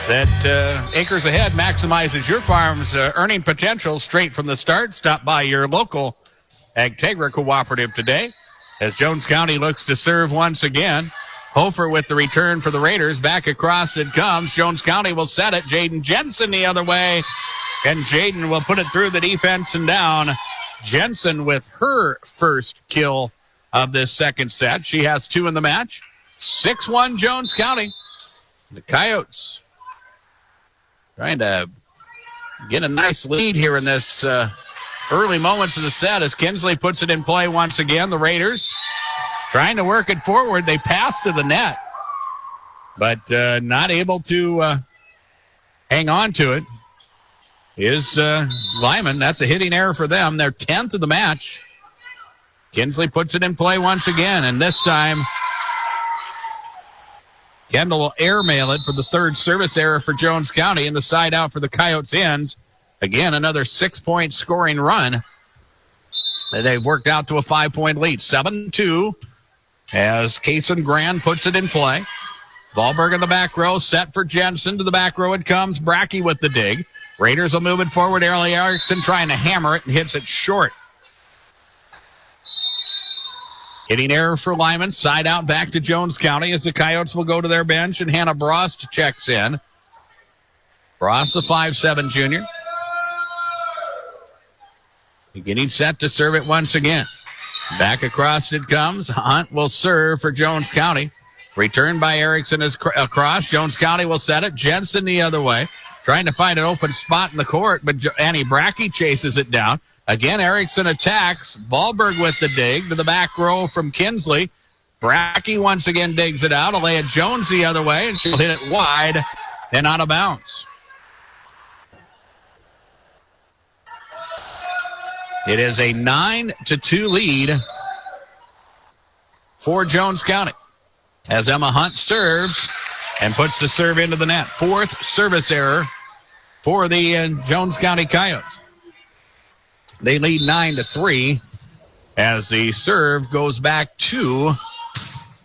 that Acres Ahead maximizes your farm's earning potential straight from the start. Stop by your local Agtegra cooperative today as Jones County looks to serve once again. Hofer with the return for the Raiders. Back across it comes. Jones County will set it. Jaden Jensen the other way, and Jaden will put it through the defense and down. Jensen with her first kill of this second set. She has 2 in the match. 6-1 Jones County. The Coyotes trying to get a nice lead here in this early moments of the set as Kinsley puts it in play once again. The Raiders trying to work it forward. They pass to the net, but not able to hang on to it is Lyman. That's a hitting error for them. Their 10th of the match. Kinsley puts it in play once again, and this time Kendall will airmail it for the 3rd service error for Jones County, and the side out for the Coyotes ends. Again, another 6-point scoring run. They've worked out to a 5-point lead. 7-2 as Kaysen Grand puts it in play. Wahlberg in the back row, set for Jensen. To the back row it comes. Brackey with the dig. Raiders will move it forward. Ellie Erickson trying to hammer it and hits it short. Hitting error for Lyman. Side out back to Jones County as the Coyotes will go to their bench, and Hannah Brost checks in. Brost, the 5'7" junior. Getting set to serve it once again. Back across it comes. Hunt will serve for Jones County. Returned by Erickson is across. Jones County will set it. Jensen the other way. Trying to find an open spot in the court, but Annie Brackey chases it down. Again, Erickson attacks. Wahlberg with the dig to the back row from Kinsley. Brackey once again digs it out. Alea Jones the other way, and she'll hit it wide and out of bounds. It is a 9-2 lead for Jones County as Emma Hunt serves and puts the serve into the net. 4th service error for the Jones County Coyotes. They lead 9-3 as the serve goes back to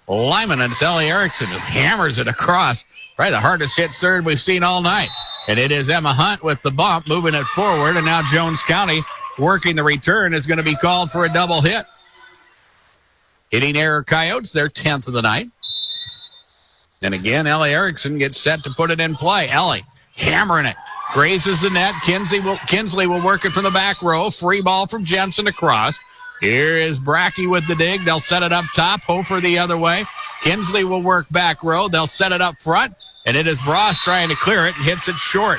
Lyman, and it's Ellie Erickson who hammers it across. Probably the hardest hit serve we've seen all night. And it is Emma Hunt with the bump, moving it forward, and now Jones County working the return is going to be called for a double hit. Hitting error Coyotes, their 10th of the night. And again, Ellie Erickson gets set to put it in play. Ellie hammering it. Grazes the net. Kinsley will work it from the back row. Free ball from Jensen across. Here is Brackey with the dig. They'll set it up top. Hofer the other way. Kinsley will work back row. They'll set it up front. And it is Bross trying to clear it and hits it short.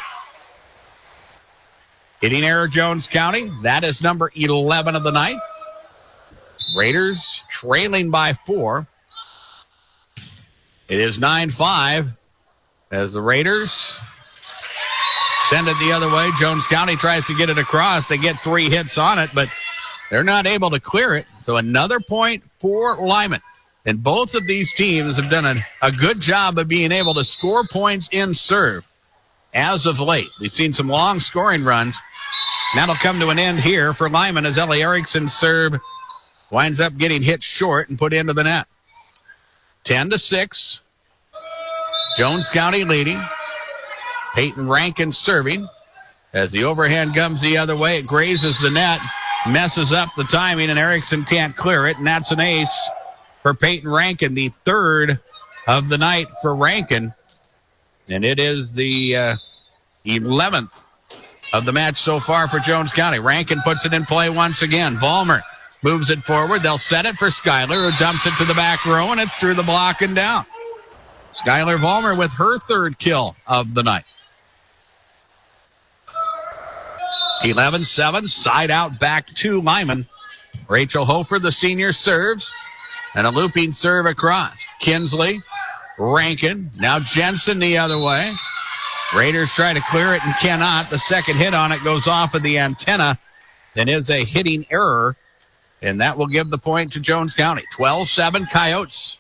Hitting error Jones County. That is number 11 of the night. Raiders trailing by 4. It is 9-5 as the Raiders send it the other way. Jones County tries to get it across. They get 3 hits on it, but they're not able to clear it. So another point for Lyman. And both of these teams have done a good job of being able to score points in serve as of late. We've seen some long scoring runs. That'll come to an end here for Lyman as Ellie Erickson's serve winds up getting hit short and put into the net. 10-6. Jones County leading. Peyton Rankin serving. As the overhand comes the other way, it grazes the net, messes up the timing, and Erickson can't clear it, and that's an ace for Peyton Rankin, the third of the night for Rankin. And it is the 11th of the match so far for Jones County. Rankin puts it in play once again. Vollmer moves it forward. They'll set it for Schuyler, who dumps it to the back row, and it's through the block and down. Schuyler Vollmer with her third kill of the night. 11-7, side out back to Lyman. Rachel Hofer, the senior, serves. And a looping serve across. Kinsley, Rankin, now Jensen the other way. Raiders try to clear it and cannot. The second hit on it goes off of the antenna and is a hitting error. And that will give the point to Jones County. 12-7 Coyotes.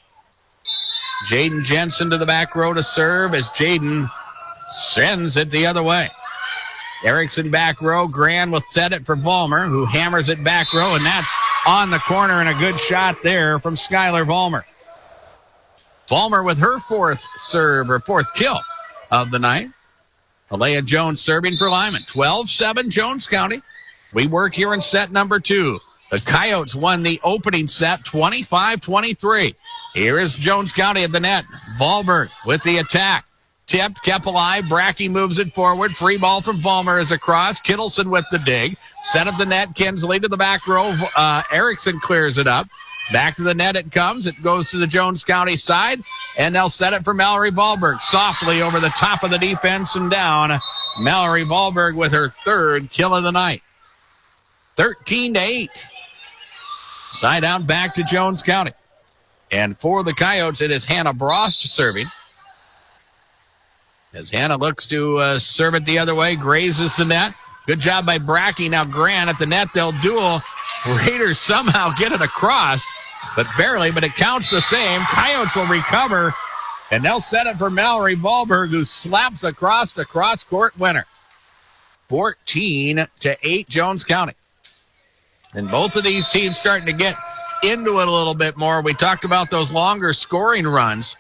Jaden Jensen to the back row to serve as Jaden sends it the other way. Erickson back row. Gran will set it for Vollmer, who hammers it back row, and that's on the corner, and a good shot there from Schuyler Vollmer. Vollmer with her fourth kill of the night. Alea Jones serving for Lyman. 12-7 Jones County. We work here in set number 2. The Coyotes won the opening set 25-23. Here is Jones County at the net. Vollberg with the attack. Tipped, kept alive. Brackey moves it forward. Free ball from Vollmer is across. Kittleson with the dig. Set up the net. Kinsley to the back row. Erickson clears it up. Back to the net it comes. It goes to the Jones County side, and they'll set it for Mallory Vollberg. Softly over the top of the defense and down. Mallory Vollberg with her third kill of the night. 13-8. Side out back to Jones County. And for the Coyotes, it is Hannah Brost serving. As Hannah looks to serve it the other way, grazes the net. Good job by Brackey. Now Grant at the net. They'll duel. Raiders somehow get it across, but barely, but it counts the same. Coyotes will recover, and they'll set it for Mallory Vollberg, who slaps across the cross-court winner. 14-8 Jones County. And both of these teams starting to get into it a little bit more. We talked about those longer scoring runs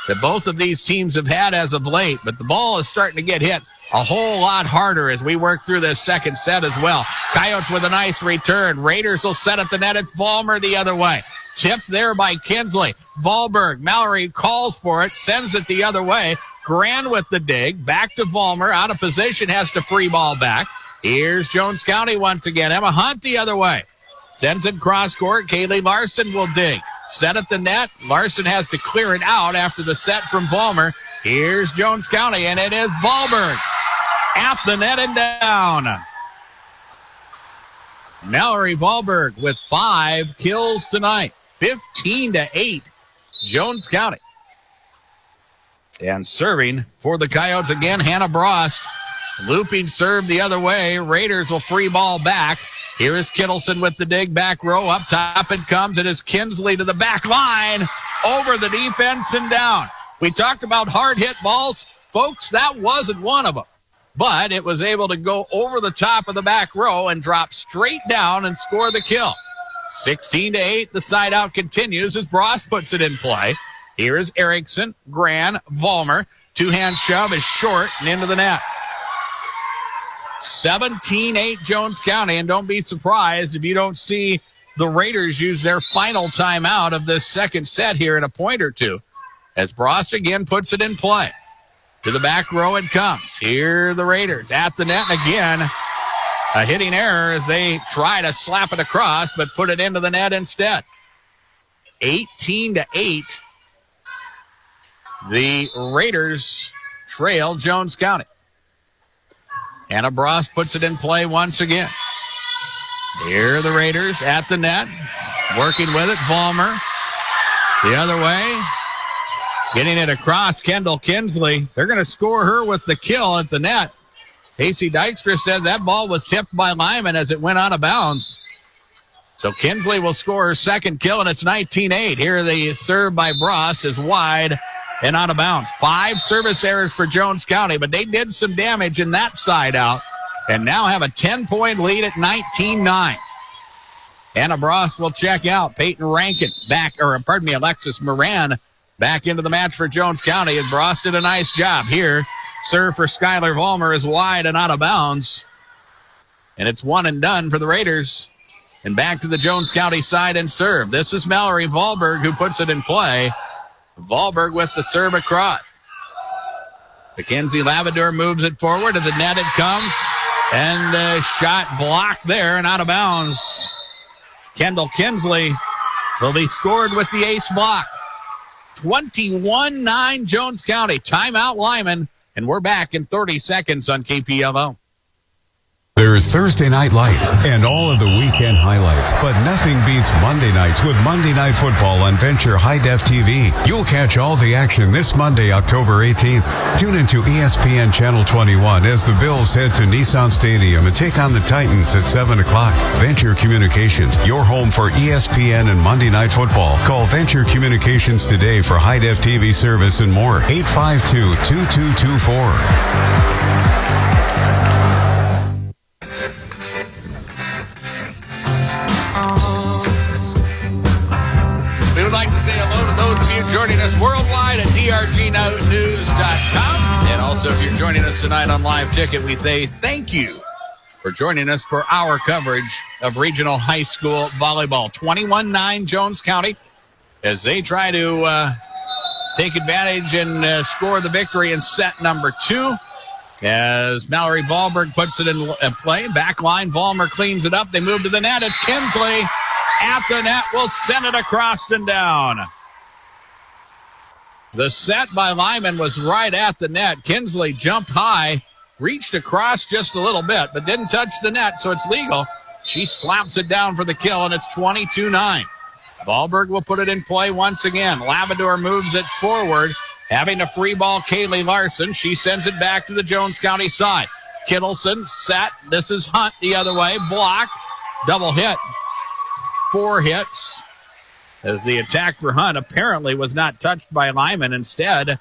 that both of these teams have had as of late, but the ball is starting to get hit a whole lot harder as we work through this second set as well. Coyotes with a nice return. Raiders will set at the net. It's Vollmer the other way. Tipped there by Kinsley. Vollberg. Mallory calls for it, sends it the other way. Gran with the dig. Back to Vollmer. Out of position, has to free ball back. Here's Jones County once again. Emma Hunt the other way. Sends it cross court. Kaylee Larson will dig. Set at the net. Larson has to clear it out after the set from Vollmer. Here's Jones County, and it is Vollberg at the net and down. Mallory Vollberg with 5 kills tonight. 15-8 Jones County. And serving for the Coyotes again, Hannah Brost. Looping serve the other way. Raiders will free ball back. Here is Kittleson with the dig, back row. Up top it comes. It is Kinsley to the back line. Over the defense and down. We talked about hard hit balls. Folks, that wasn't one of them. But it was able to go over the top of the back row and drop straight down and score the kill. 16-8. The side out continues as Brost puts it in play. Here is Erickson, Gran, Vollmer. Two-hand shove is short and into the net. 17-8 Jones County, and don't be surprised if you don't see the Raiders use their final timeout of this second set here in a point or two, as Brost again puts it in play. To the back row it comes. Here the Raiders at the net, and again a hitting error as they try to slap it across, but put it into the net instead. 18-8. The Raiders trail Jones County. Hannah Brost puts it in play once again. Here the Raiders at the net. Working with it, Vollmer. The other way. Getting it across, Kendall Kinsley. They're going to score her with the kill at the net. Casey Dykstra said that ball was tipped by Lyman as it went out of bounds. So Kinsley will score her second kill, and it's 19-8. Here the serve by Brost is wide and out of bounds. 5 service errors for Jones County, but they did some damage in that side out and now have a 10-point lead at 19-9. Anna Brost will check out. Peyton Rankin Alexis Moran back into the match for Jones County, and Brost did a nice job here. Serve for Skylar Vollmer is wide and out of bounds. And it's one and done for the Raiders. And back to the Jones County side and serve. This is Mallory Vollberg who puts it in play. Vollberg with the serve across. Mackenzie Lavadeur moves it forward. To the net it comes. And the shot blocked there and out of bounds. Kendall Kinsley will be scored with the ace block. 21-9 Jones County. Timeout Lyman. And we're back in 30 seconds on KPLO. There's Thursday Night Lights and all of the weekend highlights, but nothing beats Monday nights with Monday Night Football on Venture High Def TV. You'll catch all the action this Monday, October 18th. Tune into ESPN Channel 21 as the Bills head to Nissan Stadium and take on the Titans at 7 o'clock. Venture Communications, your home for ESPN and Monday Night Football. Call Venture Communications today for High Def TV service and more. 852-2224. We would like to say hello to those of you joining us worldwide at drgnews.com. And also, if you're joining us tonight on Live Ticket, we say thank you for joining us for our coverage of regional high school volleyball. 21-9 Jones County as they try to take advantage and score the victory in set number 2. As Mallory Vollberg puts it in play. Back line, Vollmer cleans it up. They move to the net. It's Kinsley at the net. Will send it across and down. The set by Lyman was right at the net. Kinsley jumped high, reached across just a little bit, but didn't touch the net, so it's legal. She slaps it down for the kill, and it's 22-9. Vollberg will put it in play once again. Lavadeur moves it forward. Having a free ball, Kaylee Larson. She sends it back to the Jones County side. Kittleson set. This is Hunt the other way. Block. Double hit. 4 hits. As the attack for Hunt apparently was not touched by Lyman. Instead,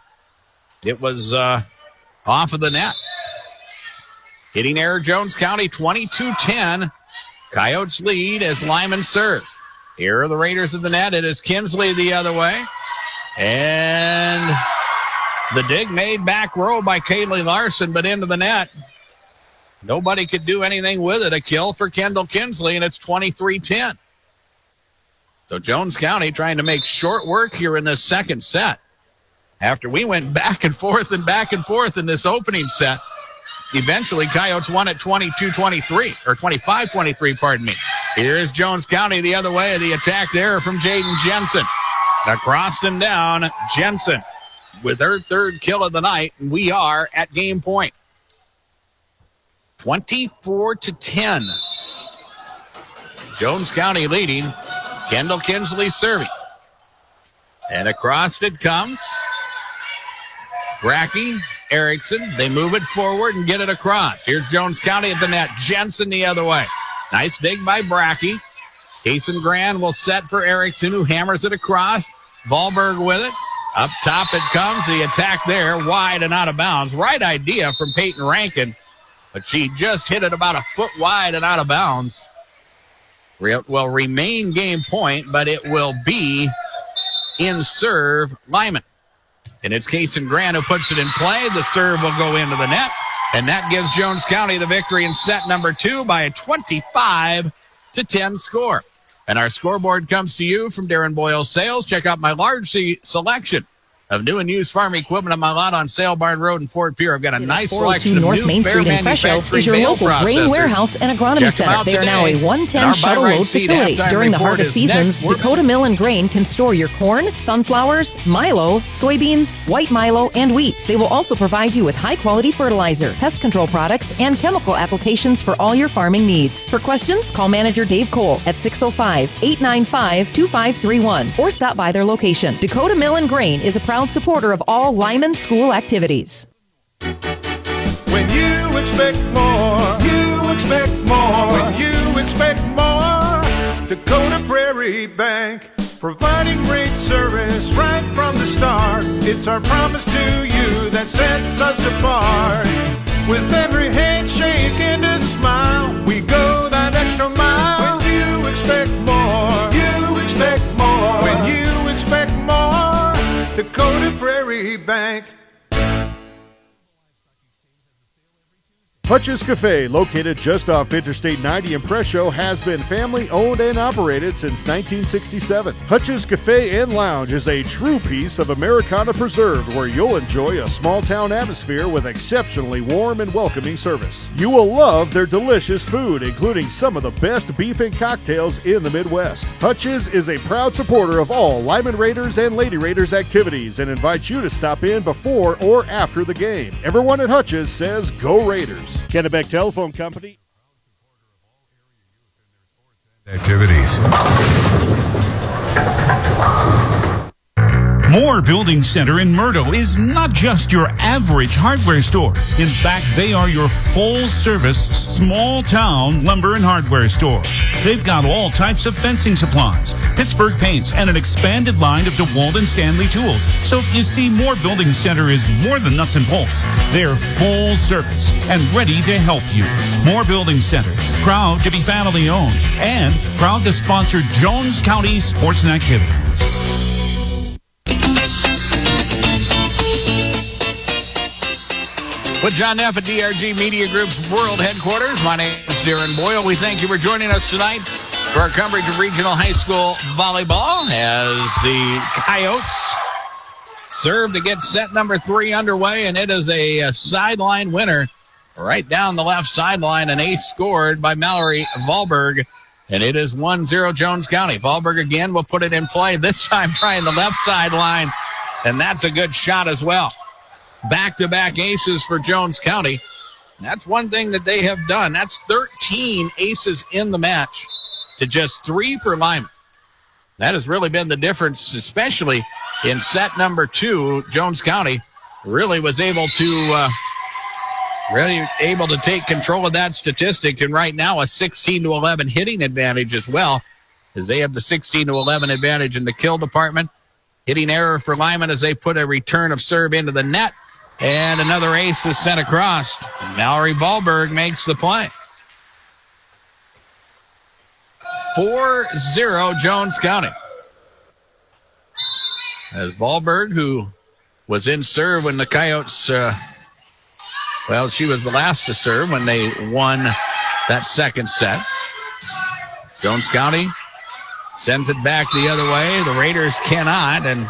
it was off of the net. Hitting error, Jones County, 22-10. Coyotes lead as Lyman serves. Here are the Raiders of the net. It is Kinsley the other way. And the dig made back row by Kaylee Larson, but into the net. Nobody could do anything with it. A kill for Kendall Kinsley, and it's 23-10. So Jones County trying to make short work here in this second set. After we went back and forth in this opening set, eventually Coyotes won at 22-23, or 25-23, pardon me. Here's Jones County the other way. The attack there from Jaden Jensen. Across and down, Jensen with her third kill of the night, and we are at game point. 24-10. Jones County leading. Kendall Kinsley serving. And across it comes. Brackey, Erickson, they move it forward and get it across. Here's Jones County at the net. Jensen the other way. Nice dig by Brackey. Kason Grand will set for Erickson, who hammers it across. Vollberg with it. Up top it comes. The attack there, wide and out of bounds. Right idea from Peyton Rankin, but she just hit it about a foot wide and out of bounds. Will remain game point, but it will be in serve Lyman. And it's Kason Grant who puts it in play. The serve will go into the net, and that gives Jones County the victory in set number 2 by a 25-10 score. And our scoreboard comes to you from Darren Boyle Sales. Check out my large selection of new and used farm equipment on my lot on Sale Barn Road in Fort Pierre. I've got a nice selection of North new Main Street in Fresho is your local grain warehouse and agronomy center. They are now a 110 shuttle load facility. During the harvest seasons, Dakota Mill and Grain can store your corn, sunflowers, milo, soybeans, white milo, and wheat. They will also provide you with high-quality fertilizer, pest control products, and chemical applications for all your farming needs. For questions, call manager Dave Cole at 605-895-2531 or stop by their location. Dakota Mill and Grain is a proud supporter of all Lyman school activities. When you expect more, you expect more. When you expect more, Dakota Prairie Bank, providing great service right from the start. It's our promise to you that sets us apart. With every handshake and a smile, we go that extra mile. When you expect more, you expect more. When you expect more, Dakota Prairie Bank. Hutch's Cafe, located just off Interstate 90 in Presho, has been family-owned and operated since 1967. Hutch's Cafe and Lounge is a true piece of Americana preserved, where you'll enjoy a small-town atmosphere with exceptionally warm and welcoming service. You will love their delicious food, including some of the best beef and cocktails in the Midwest. Hutch's is a proud supporter of all Lyman Raiders and Lady Raiders activities and invites you to stop in before or after the game. Everyone at Hutch's says, "Go Raiders." Kennebec Telephone Company. Activities. Moore Building Center in Murdo is not just your average hardware store. In fact, they are your full-service, small-town lumber and hardware store. They've got all types of fencing supplies, Pittsburgh paints, and an expanded line of DeWalt and Stanley tools. So you see, Moore Building Center is more than nuts and bolts. They're full service and ready to help you. Moore Building Center, proud to be family-owned and proud to sponsor Jones County sports and activities. With John Neff at DRG Media Group's World Headquarters, my name is Darren Boyle. We thank you for joining us tonight for our coverage of regional high school volleyball as the Coyotes serve to get set number 3 underway, and it is a sideline winner right down the left sideline, an ace scored by Mallory Wahlberg, and it is 1-0 Jones County. Wahlberg again will put it in play, this time trying the left sideline, and that's a good shot as well. Back-to-back aces for Jones County. That's one thing that they have done. That's 13 aces in the match to just 3 for Lyman. That has really been the difference, especially in set number 2. Jones County really was able to take control of that statistic, and right now a 16-11 hitting advantage as well, as they have the 16-11 advantage in the kill department. Hitting error for Lyman as they put a return of serve into the net. And another ace is sent across. Mallory Wahlberg makes the play. 4-0 Jones County. As Wahlberg, who was in serve when the Coyotes, she was the last to serve when they won that second set. Jones County sends it back the other way. The Raiders cannot, and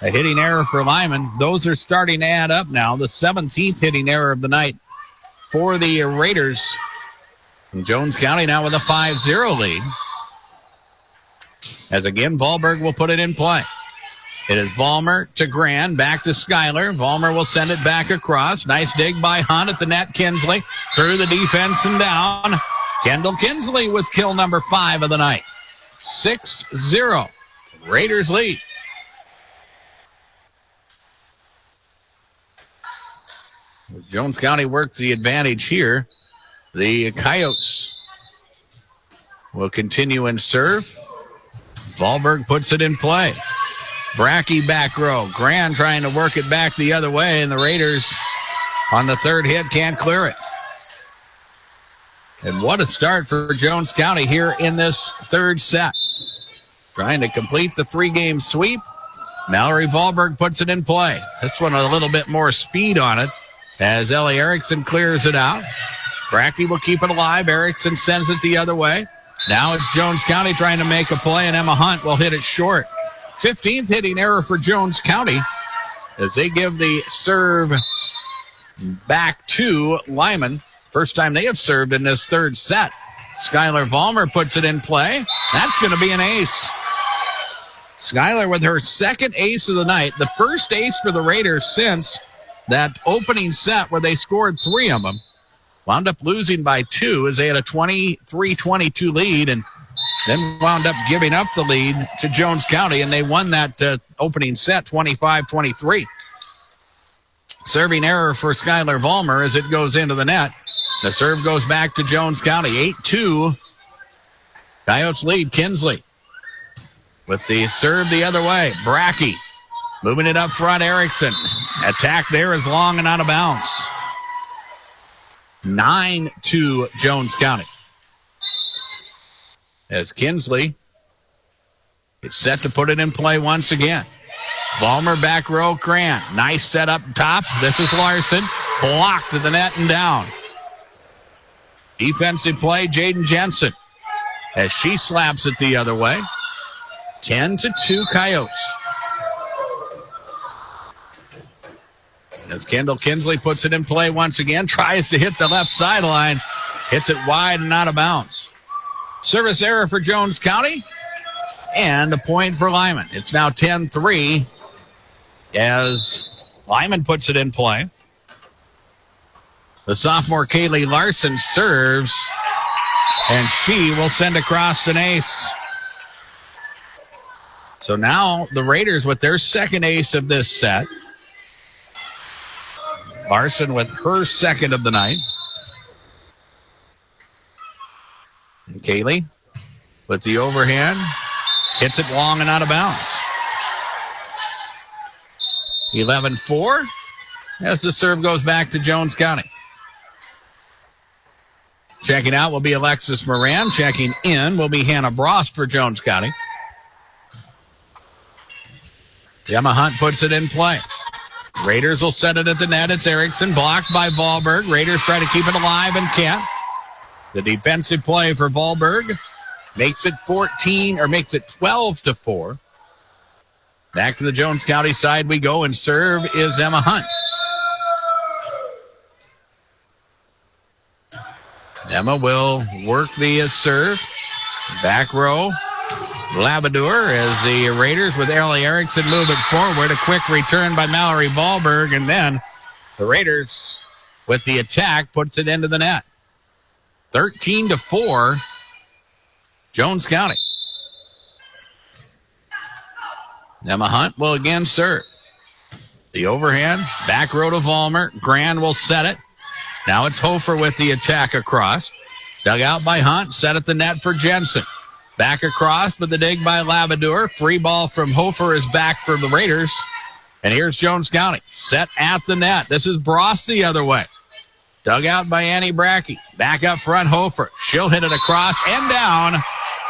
a hitting error for Lyman. Those are starting to add up now. The 17th hitting error of the night for the Raiders. And Jones County now with a 5-0 lead. As again, Wahlberg will put it in play. It is Vollmer to Grand, back to Schuyler. Vollmer will send it back across. Nice dig by Hunt at the net. Kinsley through the defense and down. Kendall Kinsley with kill number 5 of the night. 6-0. Raiders lead. Jones County works the advantage here. The Coyotes will continue and serve. Wahlberg puts it in play. Brackey back row. Grand trying to work it back the other way, and the Raiders on the third hit can't clear it. And what a start for Jones County here in this third set. Trying to complete the 3-game sweep. Mallory Wahlberg puts it in play. This one a little bit more speed on it as Ellie Erickson clears it out. Brackey will keep it alive. Erickson sends it the other way. Now it's Jones County trying to make a play, and Emma Hunt will hit it short. 15th hitting error for Jones County as they give the serve back to Lyman. First time they have served in this third set. Skylar Vollmer puts it in play. That's going to be an ace. Skylar with her second ace of the night. The first ace for the Raiders since that opening set where they scored 3 of them. Wound up losing by 2 as they had a 23-22 lead and then wound up giving up the lead to Jones County, and they won that opening set 25-23. Serving error for Skylar Vollmer as it goes into the net. The serve goes back to Jones County. 8-2. Coyotes lead. Kinsley with the serve the other way. Brackey moving it up front. Erickson. Attack there is long and out of bounds. 9-2 Jones County. As Kinsley is set to put it in play once again. Vollmer back row, Grant. Nice set up top. This is Larson. Blocked to the net and down. Defensive play, Jaden Jensen. As she slaps it the other way. 10-2 Coyotes. As Kendall Kinsley puts it in play once again, tries to hit the left sideline, hits it wide and out of bounds. Service error for Jones County, and a point for Lyman. It's now 10-3 as Lyman puts it in play. The sophomore Kaylee Larson serves, and she will send across an ace. So now the Raiders with their second ace of this set. Larson with her second of the night. And Kaylee with the overhand. Hits it long and out of bounds. 11-4 as the serve goes back to Jones County. Checking out will be Alexis Moran. Checking in will be Hannah Brost for Jones County. Emma Hunt puts it in play. Raiders will set it at the net. It's Erickson, blocked by Wahlberg. Raiders try to keep it alive and can't. The defensive play for Wahlberg makes it 12-4. Back to the Jones County side we go, and serve is Emma Hunt. Emma will work the serve. Back row. Labrador as the Raiders with Ellie Erickson move it forward. A quick return by Mallory Wahlberg, and then the Raiders with the attack puts it into the net. 13-4, Jones County. Emma Hunt will again serve. The overhand, back row to Vollmer. Grand will set it. Now it's Hofer with the attack across. Dug out by Hunt, set at the net for Jensen. Back across with the dig by Labrador. Free ball from Hofer is back for the Raiders. And here's Jones County, set at the net. This is Bross the other way. Dug out by Annie Brackey. Back up front, Hofer. She'll hit it across and down.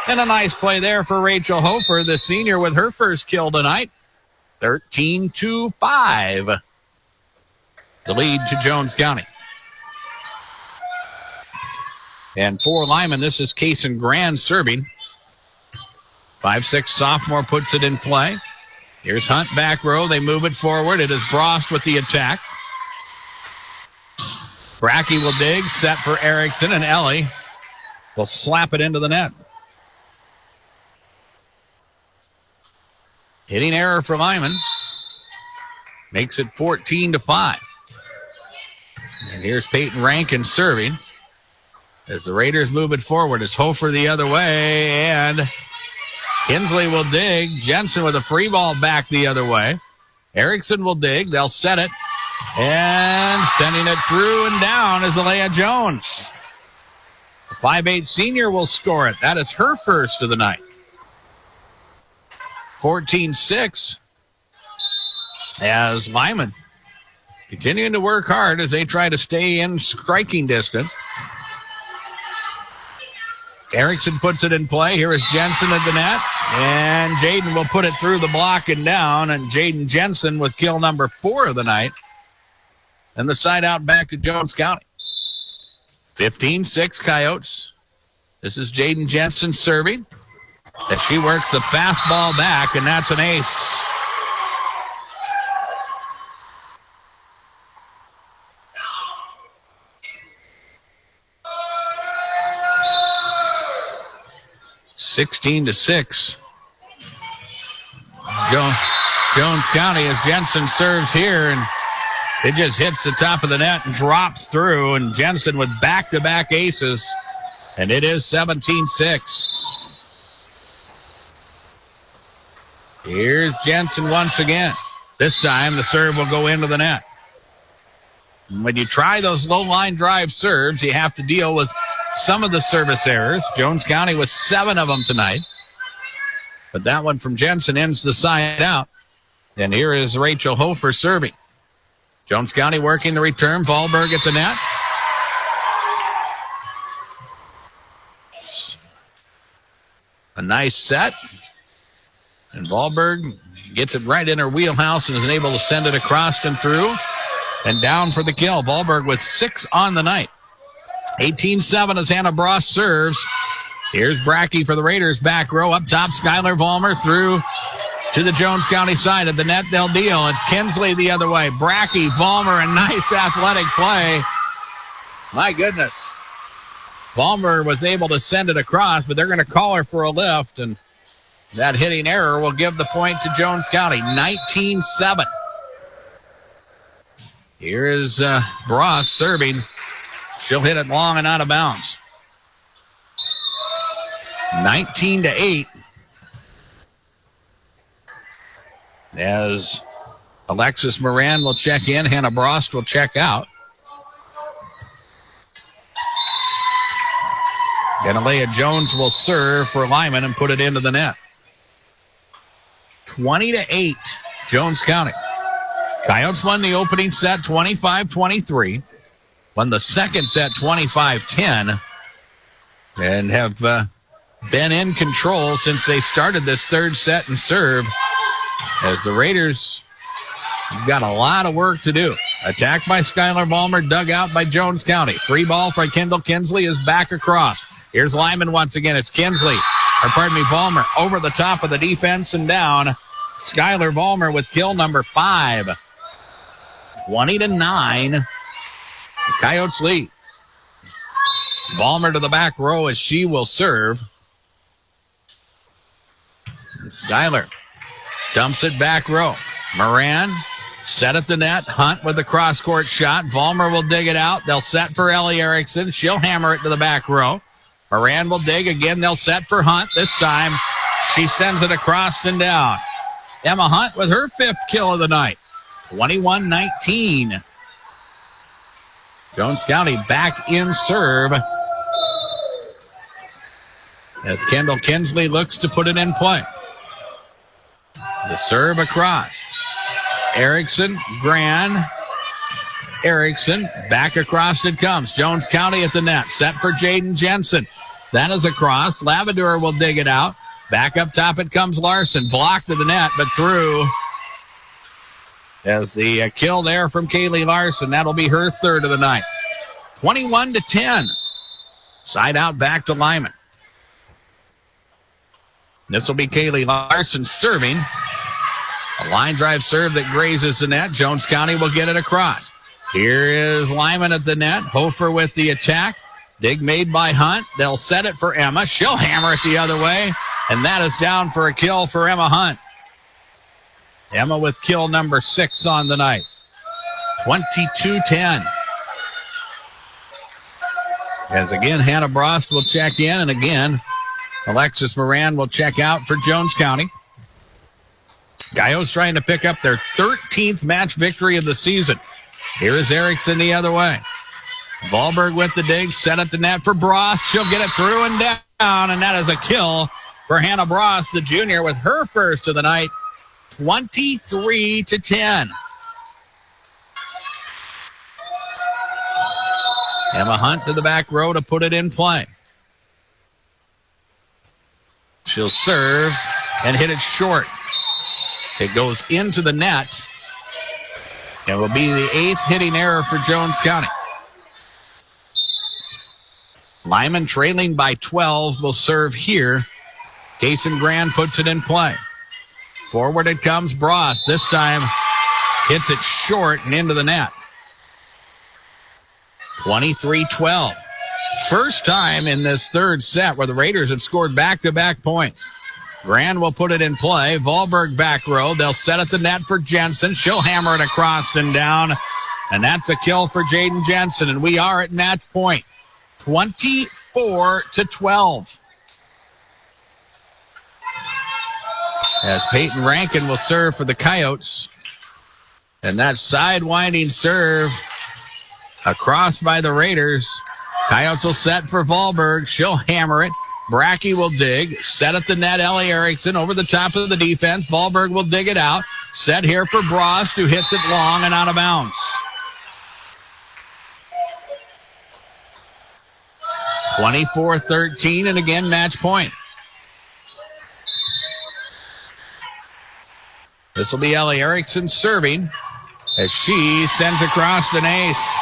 And a nice play there for Rachel Hofer, the senior, with her first kill tonight. 13-5. The lead to Jones County. And for Lyman, this is Kaysen Grand serving. 5'6" sophomore puts it in play. Here's Hunt back row. They move it forward. It is Brost with the attack. Brackey will dig, set for Erickson, and Ellie will slap it into the net. Hitting error for Lyman. Makes it 14-5. And here's Peyton Rankin serving. As the Raiders move it forward, it's Hofer the other way, and Kinsley will dig. Jensen with a free ball back the other way. Erickson will dig. They'll set it. And sending it through and down is Alea Jones. The 5'8" senior will score it. That is her first of the night. 14-6 as Lyman continuing to work hard as they try to stay in striking distance. Erickson puts it in play. Here is Jensen at the net. And Jaden will put it through the block and down. And Jaden Jensen with kill number 4 of the night. And the side out back to Jones County. 15-6 Coyotes. This is Jaden Jensen serving. As she works the fastball back, and that's an ace. (16-6). Jones County as Jensen serves here, and it just hits the top of the net and drops through, and Jensen with back-to-back aces, and it is 17-6. Here's Jensen once again. This time the serve will go into the net. And when you try those low-line drive serves, you have to deal with some of the service errors. Jones County with 7 of them tonight. But that one from Jensen ends the side out. And here is Rachel Hofer serving. Jones County working the return. Wahlberg at the net. A nice set. And Wahlberg gets it right in her wheelhouse and is able to send it across and through. And down for the kill. Wahlberg with 6 on the night. 18-7 as Hannah Bross serves. Here's Brackey for the Raiders. Back row up top. Skylar Vollmer through to the Jones County side of the net. They'll deal. It's Kinsley the other way. Brackey, Vollmer, a nice athletic play. My goodness. Vollmer was able to send it across, but they're going to call her for a lift, and that hitting error will give the point to Jones County. 19-7. Here is Bross serving. She'll hit it long and out of bounds. 19-8. As Alexis Moran will check in, Hannah Brost will check out. Ganalea Jones will serve for Lyman and put it into the net. 20-8, Jones County. Coyotes won the opening set 25-23. Won the second set 25-10. And have been in control since they started this third set and serve. As the Raiders have got a lot of work to do. Attacked by Skylar Vollmer, dug out by Jones County. 3-ball for Kendall Kinsley is back across. Here's Lyman once again. It's Vollmer over the top of the defense and down. Skylar Vollmer with kill number 5. 20-9. The Coyotes lead. Vollmer to the back row as she will serve. And Skylar dumps it back row. Moran set at the net. Hunt with the cross-court shot. Vollmer will dig it out. They'll set for Ellie Erickson. She'll hammer it to the back row. Moran will dig again. They'll set for Hunt. This time, she sends it across and down. Emma Hunt with her 5th kill of the night. 21-19. Jones County back in serve. As Kendall Kinsley looks to put it in play. The serve across. Erickson, Gran. Erickson, back across it comes. Jones County at the net. Set for Jaden Jensen. That is across. Lavadeur will dig it out. Back up top it comes Larson. Blocked to the net, but through. As the kill there from Kaylee Larson. That'll be her 3rd of the night. 21-10. Side out back to Lyman. This will be Kaylee Larson serving. A line drive serve that grazes the net. Jones County will get it across. Here is Lyman at the net. Hofer with the attack. Dig made by Hunt. They'll set it for Emma. She'll hammer it the other way. And that is down for a kill for Emma Hunt. Emma with kill number 6 on the night. 22-10. As again, Hannah Brost will check in. And again, Alexis Moran will check out for Jones County. Coyotes trying to pick up their 13th match victory of the season. Here is Erickson the other way. Wahlberg with the dig, set at the net for Bross. She'll get it through and down, and that is a kill for Hannah Bross, the junior, with her 1st of the night. 23-10. Emma Hunt to the back row to put it in play. She'll serve and hit it short. It goes into the net. It will be the 8th hitting error for Jones County. Lyman trailing by 12 will serve here. Kason Grand puts it in play. Forward it comes Bross. This time hits it short and into the net. 23-12. First time in this third set where the Raiders have scored back-to-back points. Grand will put it in play. Wahlberg back row. They'll set at the net for Jensen. She'll hammer it across and down. And that's a kill for Jaden Jensen. And we are at match point. 24-12. As Peyton Rankin will serve for the Coyotes. And that sidewinding serve across by the Raiders. Coyotes will set for Wahlberg. She'll hammer it. Brackey will dig. Set at the net, Ellie Erickson over the top of the defense. Wahlberg will dig it out. Set here for Brost, who hits it long and out of bounds. 24-13, and again, match point. This will be Ellie Erickson serving as she sends across an ace.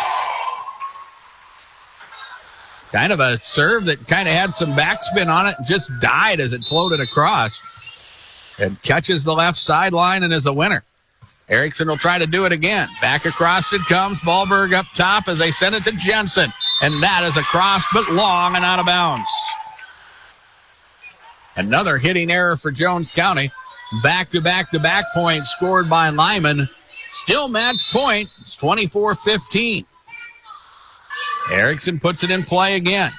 Kind of a serve that kind of had some backspin on it and just died as it floated across. And catches the left sideline and is a winner. Erickson will try to do it again. Back across it comes. Wahlberg up top as they send it to Jensen. And that is across but long and out of bounds. Another hitting error for Jones County. Back-to-back-to-back points scored by Lyman. Still match point. It's 24-15. Erickson puts it in play again.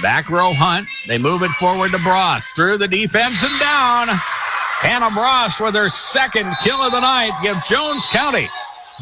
Back row Hunt. They move it forward to Brost. Through the defense and down. Hannah Brost with her second kill of the night. Give Jones County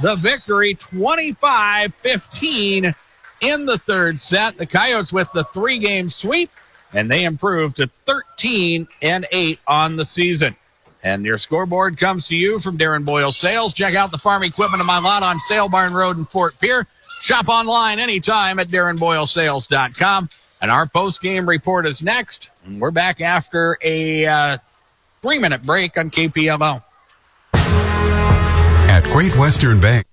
the victory, 25-15 in the third set. The Coyotes with the 3-game sweep, and they improve to 13-8 on the season. And your scoreboard comes to you from Darren Boyle Sales. Check out the farm equipment in my lot on Sale Barn Road in Fort Pierre. Shop online anytime at DarrenBoyleSales.com. And our post-game report is next. And we're back after a 3-minute break on KPLO. At Great Western Bank.